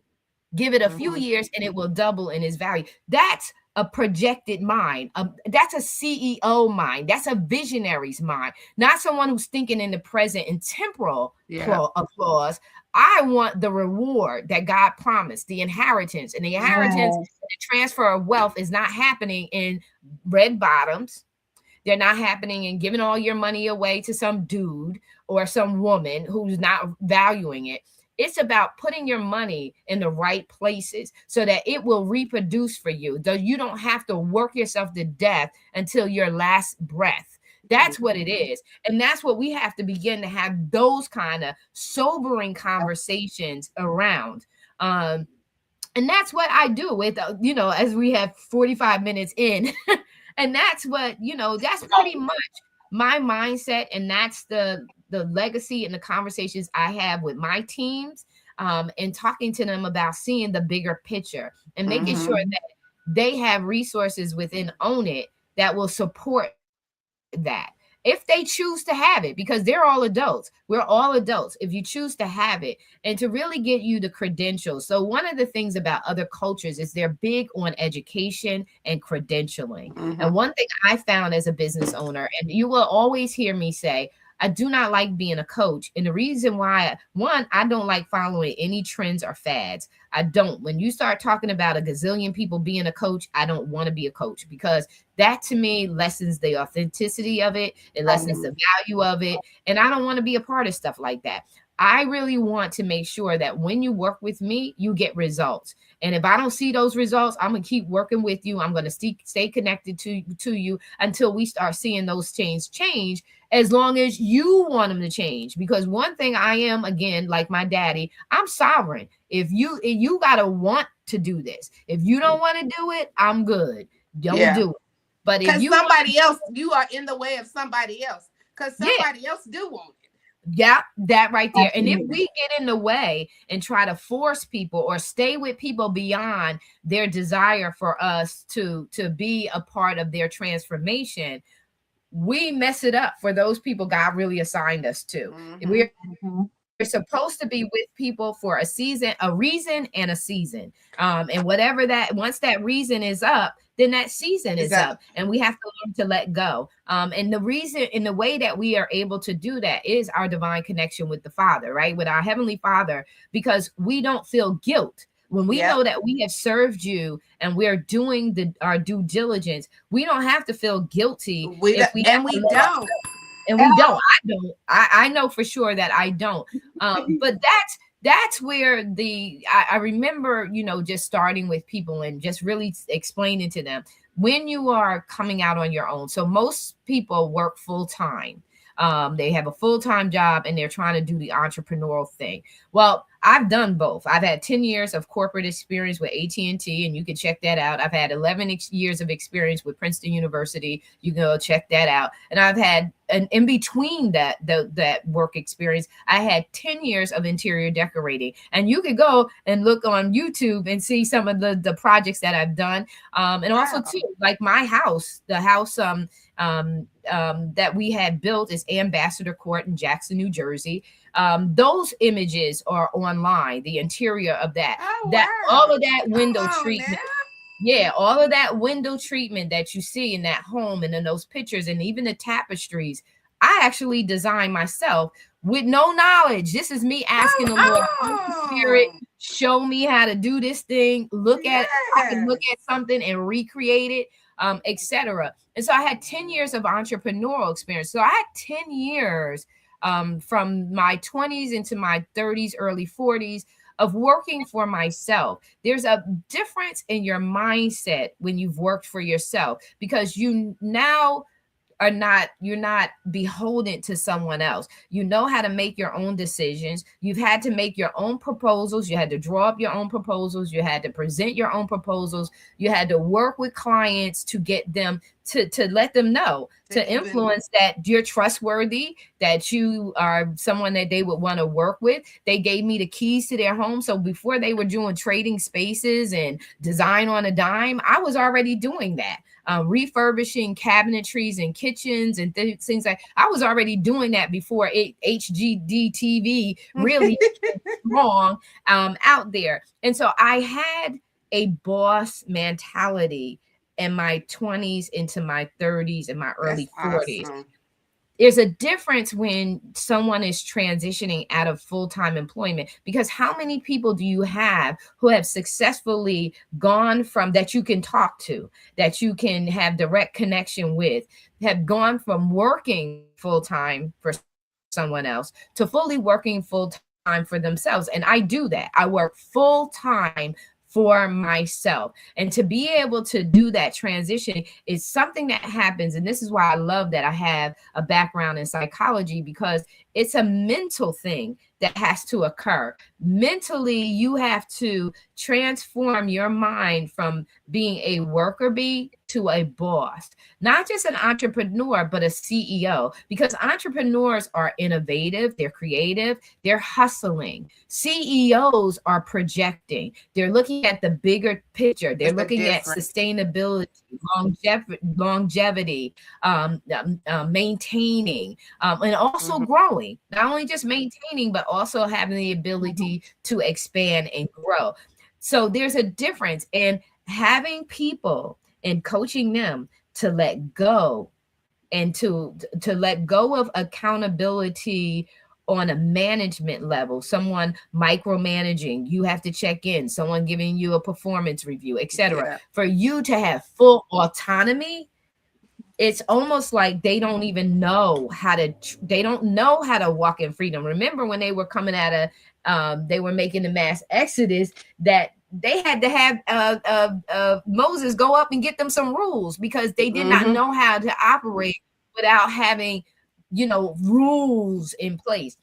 Give it a few Mm-hmm. years and it will double in its value. That's a projected mind. That's a CEO mind. That's a visionary's mind, not someone who's thinking in the present and temporal Yeah. applause. I want the reward that God promised, the inheritance, and the inheritance, yes, the transfer of wealth is not happening in red bottoms. They're not happening in giving all your money away to some dude or some woman who's not valuing it. It's about putting your money in the right places so that it will reproduce for you. Though you don't have to work yourself to death until your last breath. That's what it is. And that's what we have to begin to have those kind of sobering conversations around. Um, And that's what I do with, as we have 45 minutes in. And that's what, that's pretty much my mindset. And that's the legacy and the conversations I have with my teams, and talking to them about seeing the bigger picture and making sure that they have resources within Own It that will support that if they choose to have it, because they're all adults. We're all adults. If you choose to have it, and to really get you the credentials. So one of the things about other cultures is they're big on education and credentialing. And one thing I found as a business owner, and you will always hear me say, I do not like being a coach. And the reason why, one, I don't like following any trends or fads. I don't. When you start talking about a gazillion people being a coach, I don't want to be a coach, because that to me lessens the authenticity of it. It lessens the value of it. And I don't want to be a part of stuff like that. I really want to make sure that when you work with me, you get results. And if I don't see those results, I'm going to keep working with you. I'm going to stay connected to you until we start seeing those change, as long as you want them to change. Because one thing I am, again, like my daddy, I'm sovereign. If you got to want to do this. If you don't want to do it, I'm good. Don't do it. But if you somebody else, you are in the way of somebody else, because somebody else do want it. Yeah, that right there. And if we get in the way and try to force people or stay with people beyond their desire for us to be a part of their transformation, we mess it up for those people God really assigned us to. We're supposed to be with people for a season, a reason and a season. And whatever that, once that reason is up, then that season is up, and we have to learn to let go. And the reason, in the way that we are able to do that, is our divine connection with the Father, right? With our Heavenly Father, because we don't feel guilt. When we know that we have served you and we're doing our due diligence, we don't have to feel guilty. We don't. And we don't. I don't. I know for sure that I don't. But that's where I remember, just starting with people and just really explaining to them, when you are coming out on your own. So most people work full time. They have a full-time job and they're trying to do the entrepreneurial thing. Well, I've done both. I've had 10 years of corporate experience with AT&T, and you can check that out. I've had 11 years of experience with Princeton University. You can go check that out. And I've had, and in between that work experience, I had 10 years of interior decorating. And you could go and look on YouTube and see some of the projects that I've done. And also too, like my house, the house that we had built is Ambassador Court in Jackson, New Jersey. Those images are online, the interior of that, all of that window treatment. Yeah, all of that window treatment that you see in that home and in those pictures, and even the tapestries, I actually designed myself with no knowledge. This is me asking the Lord, Spirit, show me how to do this thing. I can look at something and recreate it, etc. And so I had 10 years of entrepreneurial experience. So I had 10 years from my 20s into my 30s, early 40s, of working for myself. There's a difference in your mindset when you've worked for yourself, because you now you're not beholden to someone else. You know how to make your own decisions. You've had to make your own proposals. You had to draw up your own proposals. You had to present your own proposals. You had to work with clients to get them to let them know, to influence that you're trustworthy, that you are someone that they would want to work with. They gave me the keys to their home. So before they were doing trading spaces and design on a dime, I was already doing that. Refurbishing cabinetries and kitchens and things like, I was already doing that before HGD TV really strong out there. And so I had a boss mentality in my 20s into my 30s and my early 40s. Awesome. There's a difference when someone is transitioning out of full-time employment, because how many people do you have who have successfully gone from, that you can talk to, that you can have direct connection with, have gone from working full-time for someone else to fully working full-time for themselves? And I do that. I work full-time for myself. And to be able to do that transition is something that happens. And this is why I love that I have a background in psychology, because it's a mental thing that has to occur. Mentally, you have to transform your mind from being a worker bee to a boss, not just an entrepreneur, but a CEO, because entrepreneurs are innovative, they're creative, they're hustling. CEOs are projecting, they're looking at the bigger picture, they're looking at sustainability, longevity, maintaining, and also growing, not only just maintaining, but also having the ability to expand and grow. So there's a difference in having people and coaching them to let go, and to let go of accountability on a management level, someone micromanaging, you have to check in, someone giving you a performance review, etc. For you to have full autonomy, it's almost like they don't even know how to, they don't know how to walk in freedom. Remember when they were coming out of, they were making the mass exodus, that they had to have Moses go up and get them some rules, because they did not know how to operate without having, rules in place.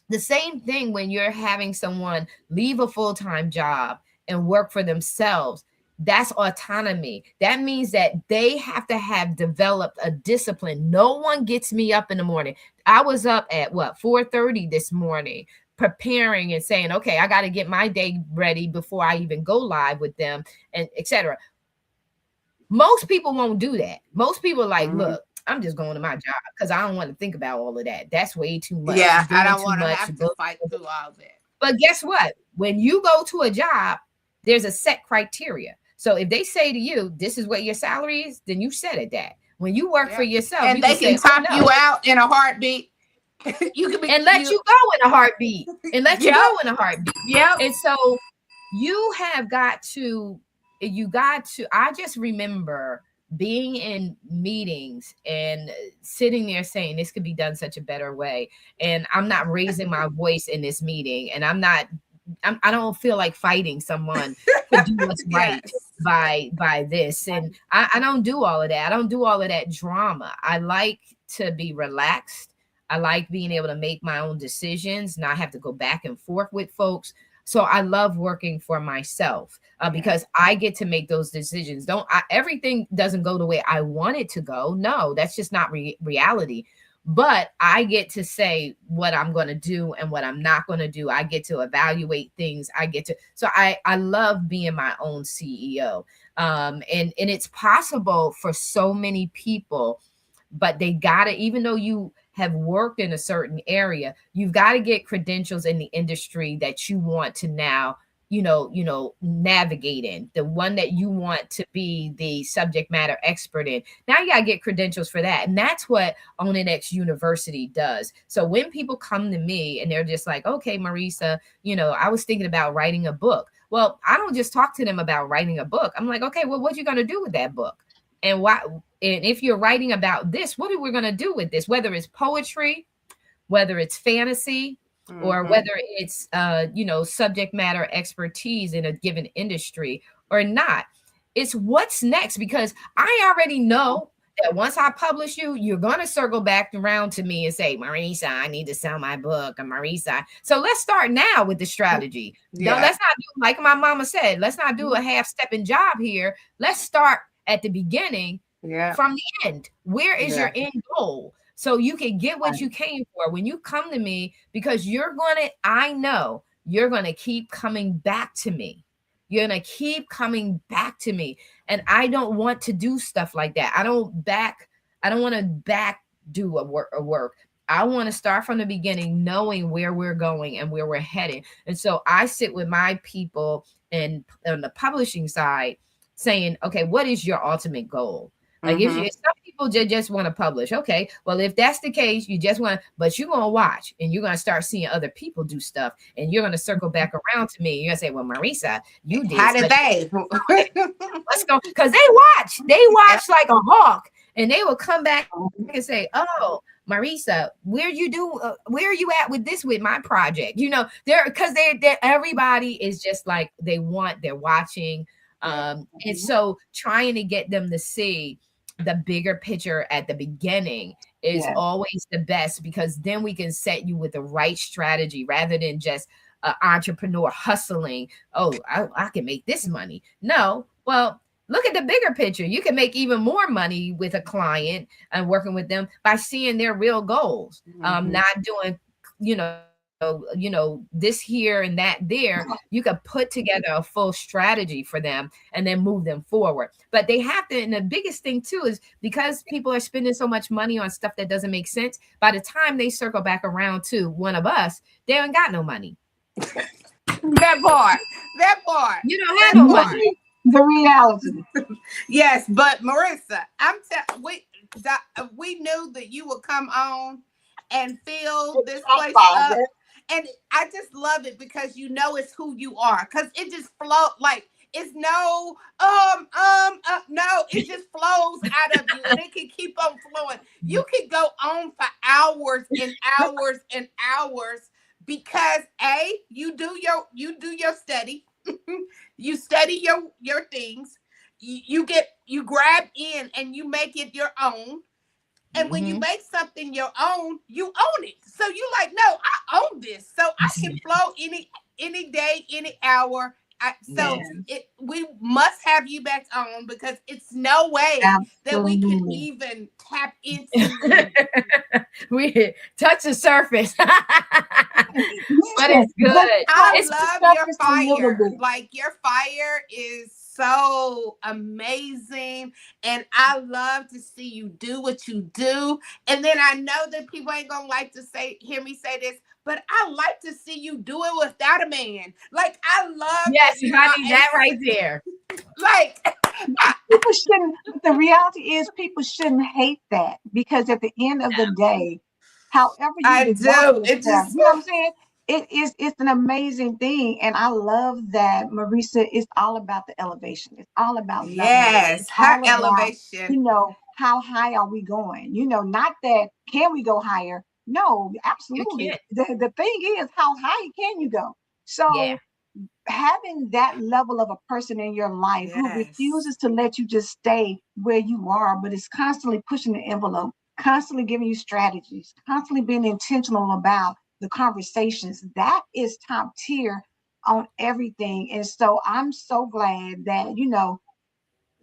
The same thing when you're having someone leave a full-time job and work for themselves. That's autonomy. That means that they have to have developed a discipline. No one gets me up in the morning. I was up at 4:30 this morning, preparing and saying, okay, I got to get my day ready before I even go live with them, and etc. Most people won't do that. Most people are like, look, I'm just going to my job because I don't want to think about all of that. That's way too much. Yeah, I don't want to have to fight through all that. But guess what? When you go to a job, there's a set criteria. So if they say to you, this is what your salary is, then you set it that. When you work for yourself, and you they can top you out in a heartbeat. You can and let you go in a heartbeat. And let you go in a heartbeat. Yeah. And so you have got to, I just remember being in meetings and sitting there saying, this could be done such a better way. And I'm not raising my voice in this meeting. And I don't feel like fighting someone to do what's right by this. And I don't do all of that. I don't do all of that drama. I like to be relaxed. I like being able to make my own decisions, not have to go back and forth with folks. So I love working for myself because I get to make those decisions. Everything doesn't go the way I want it to go. No, that's just not reality. But I get to say what I'm going to do and what I'm not going to do. I get to evaluate things. So I love being my own CEO. And it's possible for so many people, but they got to, even though you have worked in a certain area, you've got to get credentials in the industry that you want to now, navigate in, the one that you want to be the subject matter expert in. Now you got to get credentials for that. And that's what Own It X University does. So when people come to me and they're just like, okay, Marissa, I was thinking about writing a book. Well, I don't just talk to them about writing a book. I'm like, okay, well, what you going to do with that book? And why? And if you're writing about this, what are we going to do with this? Whether it's poetry, whether it's fantasy, or whether it's, subject matter expertise in a given industry or not. It's what's next, because I already know that once I publish you, you're going to circle back around to me and say, Marissa, I need to sell my book. And Marissa. So let's start now with the strategy. Yeah. Let's not do, like my mama said, let's not do a half-stepping job here. Let's start at the beginning from the end. Where is your end goal? So you can get what you came for when you come to me, because I know you're going to keep coming back to me. You're going to keep coming back to me. And I don't want to do stuff like that. I don't want to back do a work. I want to start from the beginning, knowing where we're going and where we're heading. And so I sit with my people and on the publishing side saying, okay, what is your ultimate goal? Like if some people just want to publish, okay, well, if that's the case, you just want to, but you're going to watch and you're going to start seeing other people do stuff, and you're going to circle back around to me. You're going to say, well, Marissa, you did. How did they? Let's go. Because they watch like a hawk, and they will come back and say, oh, Marissa, where are you at with this, with my project? They're because they're everybody is just like they're watching. And so trying to get them to see the bigger picture at the beginning is Yeah. always the best, because then we can set you with the right strategy rather than just an entrepreneur hustling. Oh, I can make this money. No, well, look at the bigger picture. You can make even more money with a client and working with them by seeing their real goals. Not doing, this here and that there. You can put together a full strategy for them and then move them forward. But they have to, and the biggest thing too is because people are spending so much money on stuff that doesn't make sense, by the time they circle back around to one of us, they ain't got no money. That part. You don't have no money. The reality. Yes, but Marissa, we knew that you would come on and fill this place up, and I just love it because it's who you are, because it just flow like it's no no, it just flows out of you, and it can keep on flowing. You can go on for hours and hours and hours because you do your study. You study your things. You grab in and you make it your own. And when you make something your own, you own it. So you like, no, I own this. So I can flow any day, any hour. We must have you back on, because it's no way that we can even tap into. We touch the surface. But it's good. I love your fire. Like, your fire is so amazing, and I love to see you do what you do. And then I know that people ain't gonna like to hear me say this, but I like to see you do it without a man. Like, I love. Yes, honey, that right there. Like, people shouldn't. The reality is, people shouldn't hate that, because at the end of the day, however you do, yourself, you know what I'm saying? It's an amazing thing, and I love that, Marissa. It's all about the elevation. It's all about her elevation. How high are we going? Not that can we go higher? No, absolutely. The thing is, how high can you go? So having that level of a person in your life who refuses to let you just stay where you are, but is constantly pushing the envelope, constantly giving you strategies, constantly being intentional about the conversations, that is top tier on everything. And so I'm so glad that,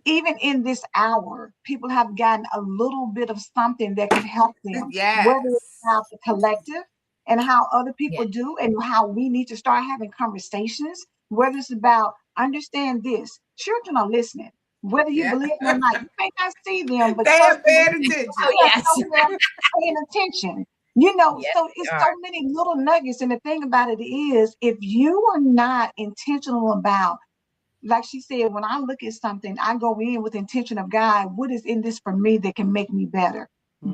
even in this hour, people have gotten a little bit of something that can help them, whether it's about the collective and how other people do, and how we need to start having conversations, whether it's about understand this. Children are listening. Whether you believe it or not, you may not see them, but they are paying attention. Paying attention. So it's so many little nuggets. And the thing about it is, if you are not intentional about, like she said, when I look at something, I go in with intention of, God, what is in this for me that can make me better?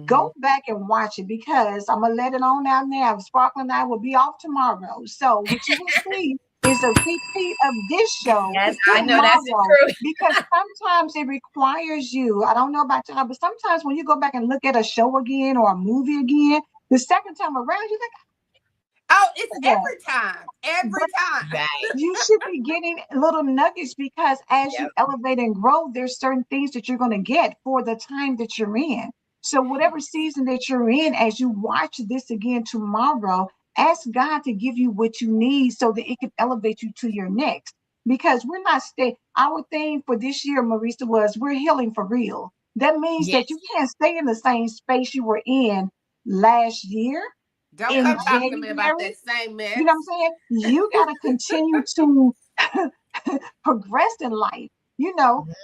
Go back and watch it, because I'm going to let it on out now. Sparkle and I will be off tomorrow. So what you will see is a repeat of this show. Yes, I know that's the truth. Because sometimes it requires you, I don't know about y'all, but sometimes when you go back and look at a show again or a movie again, the second time around, you think, oh, it's every time. Right. You should be getting little nuggets, because as you elevate and grow, there's certain things that you're going to get for the time that you're in. So whatever season that you're in, as you watch this again tomorrow, ask God to give you what you need so that it can elevate you to your next. Because we're not our theme for this year, Marissa, was we're healing for real. That means that you can't stay in the same space you were in last year. Don't come talk to me about that same mess. You know what I'm saying? You got to continue to progress in life,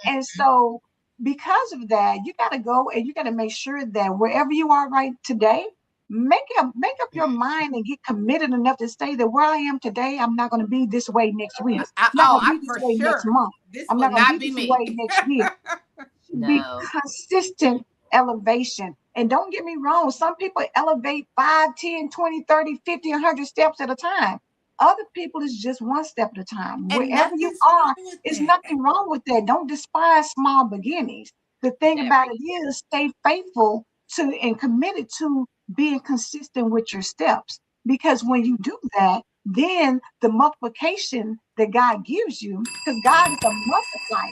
and so because of that, you got to go and you got to make sure that wherever you are right today, make up your mind and get committed enough to say that where I am today, I'm not going to be this way next week. I'm not going to be this way next month. I'm not going to be this way next year. Be consistent elevation. And don't get me wrong, some people elevate 5, 10, 20, 30, 50, 100 steps at a time. Other people is just one step at a time. And wherever you are, there's nothing wrong with that. Don't despise small beginnings. The thing about it is, stay faithful to and committed to being consistent with your steps. Because when you do that, then the multiplication that God gives you, because God is a multiplier.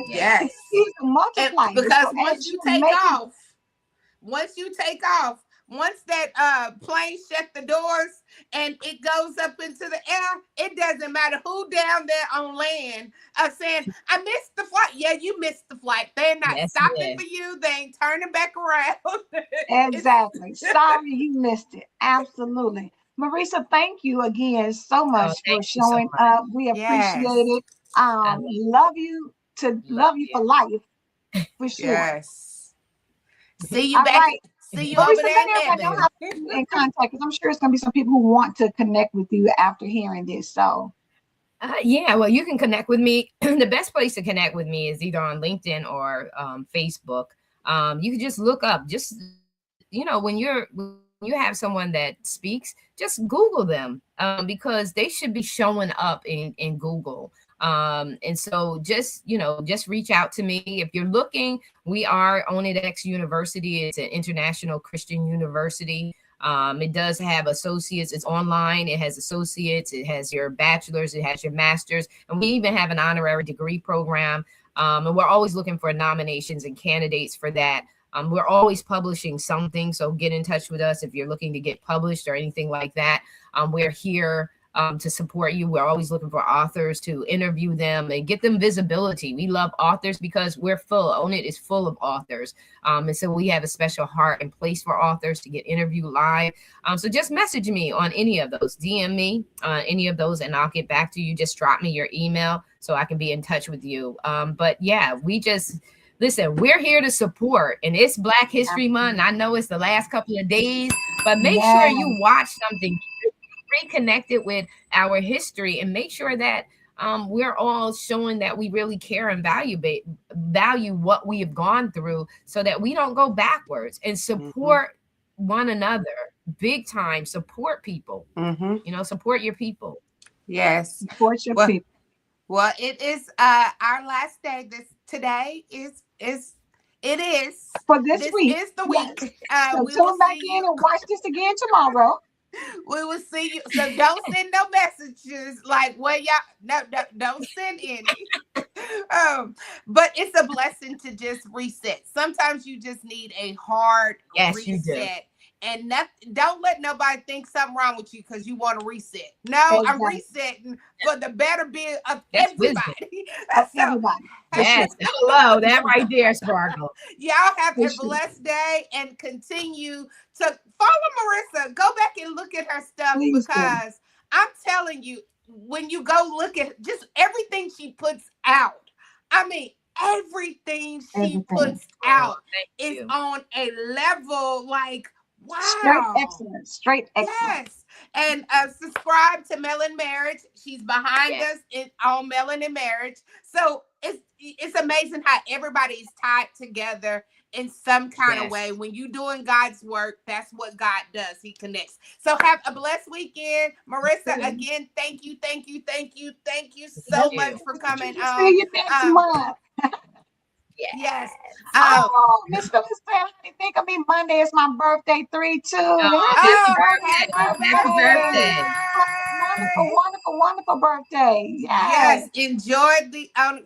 Yes. He's a And multiplier. because So once as you you take make it, off, once that plane shut the doors and it goes up into the air, it doesn't matter who down there on land saying, I missed the flight. Yeah, you missed the flight. They're not Yes, stopping yes. for you. They ain't turning back around. It's, exactly. Sorry you missed it. Absolutely. Marissa, thank you again so Oh, much for thank you so showing much. up. We appreciate yes. it. I love Love you you. for life, for sure. Yes. See you All back. right. See you over Marissa, there let in everybody know how to heaven. get you in contact, because I'm sure it's going to be some people who want to connect with you after hearing this. So, Yeah, well, you can connect with me. The best place to connect with me is either on LinkedIn or Facebook. You can just look up, just when you have someone that speaks, just Google them, because they should be showing up in Google. And so just reach out to me if you're looking. We are on edX University. It's an international Christian university. It does have associates. It's online. It has associates. It has your bachelor's. It has your master's. And we even have an honorary degree program. And we're always looking for nominations and candidates for that. We're always publishing something. So get in touch with us if you're looking to get published or anything like that. We're here to support you. We're always looking for authors to interview them and get them visibility. We love authors because we're full. Own It is full of authors. And so we have a special heart and place for authors to get interviewed live. So just message me on any of those, DM me any of those, and I'll get back to you. Just drop me your email so I can be in touch with you. But yeah, listen, we're here to support, and it's Black History Month. I know it's the last couple of days, but make sure yes, you watch something, reconnected with our history, and make sure that we're all showing that we really care and value what we have gone through, so that we don't go backwards, and support one another big time. Support people. Support your people. Yes. support your Well, people. well, it is our last day. Today is it is For this this week. is the Yes. week. So We will tune back see in you. and watch this again tomorrow. We will see you. So don't send no messages like where y'all. No, don't send any. But it's a blessing to just reset. Sometimes you just need a hard Yes, you do. reset. And don't let nobody think something wrong with you because you want to reset. No, I'm Exactly. resetting for the better be of That's wisdom. everybody. Of So everybody. For sure. Yes. Hello, that right there, Sparkle. y'all have For a sure. blessed day and continue to follow Marissa. Go back and look at her stuff, Please do. because I'm telling you, when you go look at just everything she puts out, I mean, everything she Everything. puts Oh, out thank is you. on a level like, Straight wow. excellence. Straight excellence. Yes. And subscribe to Melon Marriage. She's behind Yes. us on Melon and Marriage. So it's amazing how everybody's tied together in some kind of Yes. way. When you're doing God's work, that's what God does. He connects. So have a blessed weekend. Marissa, again, thank you so Thank much you. for coming See on. you next Um, month. yes. Oh, Miss Phyllis said, I didn't think of me. Monday is my birthday, 3/2. Oh, Happy happy Oh, birthday. happy Happy birthday. birthday. Wonderful, wonderful, wonderful birthday. Yes. Yes, enjoy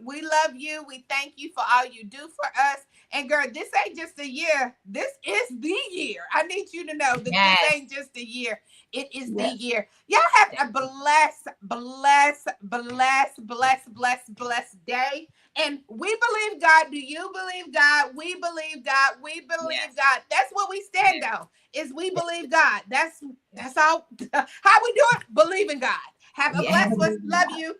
we love you. We thank you for all you do for us. And girl, this ain't just a year. This is the year. I need you to know that Yes. this ain't just a year. It is the Yes. year. Y'all have a blessed day. And we believe God. Do you believe God? We believe God. We believe Yes. God. That's what we stand Yes. on. Is we believe God. That's all. How we do it? Believe in God. Have a Yes. blessed one. Love you.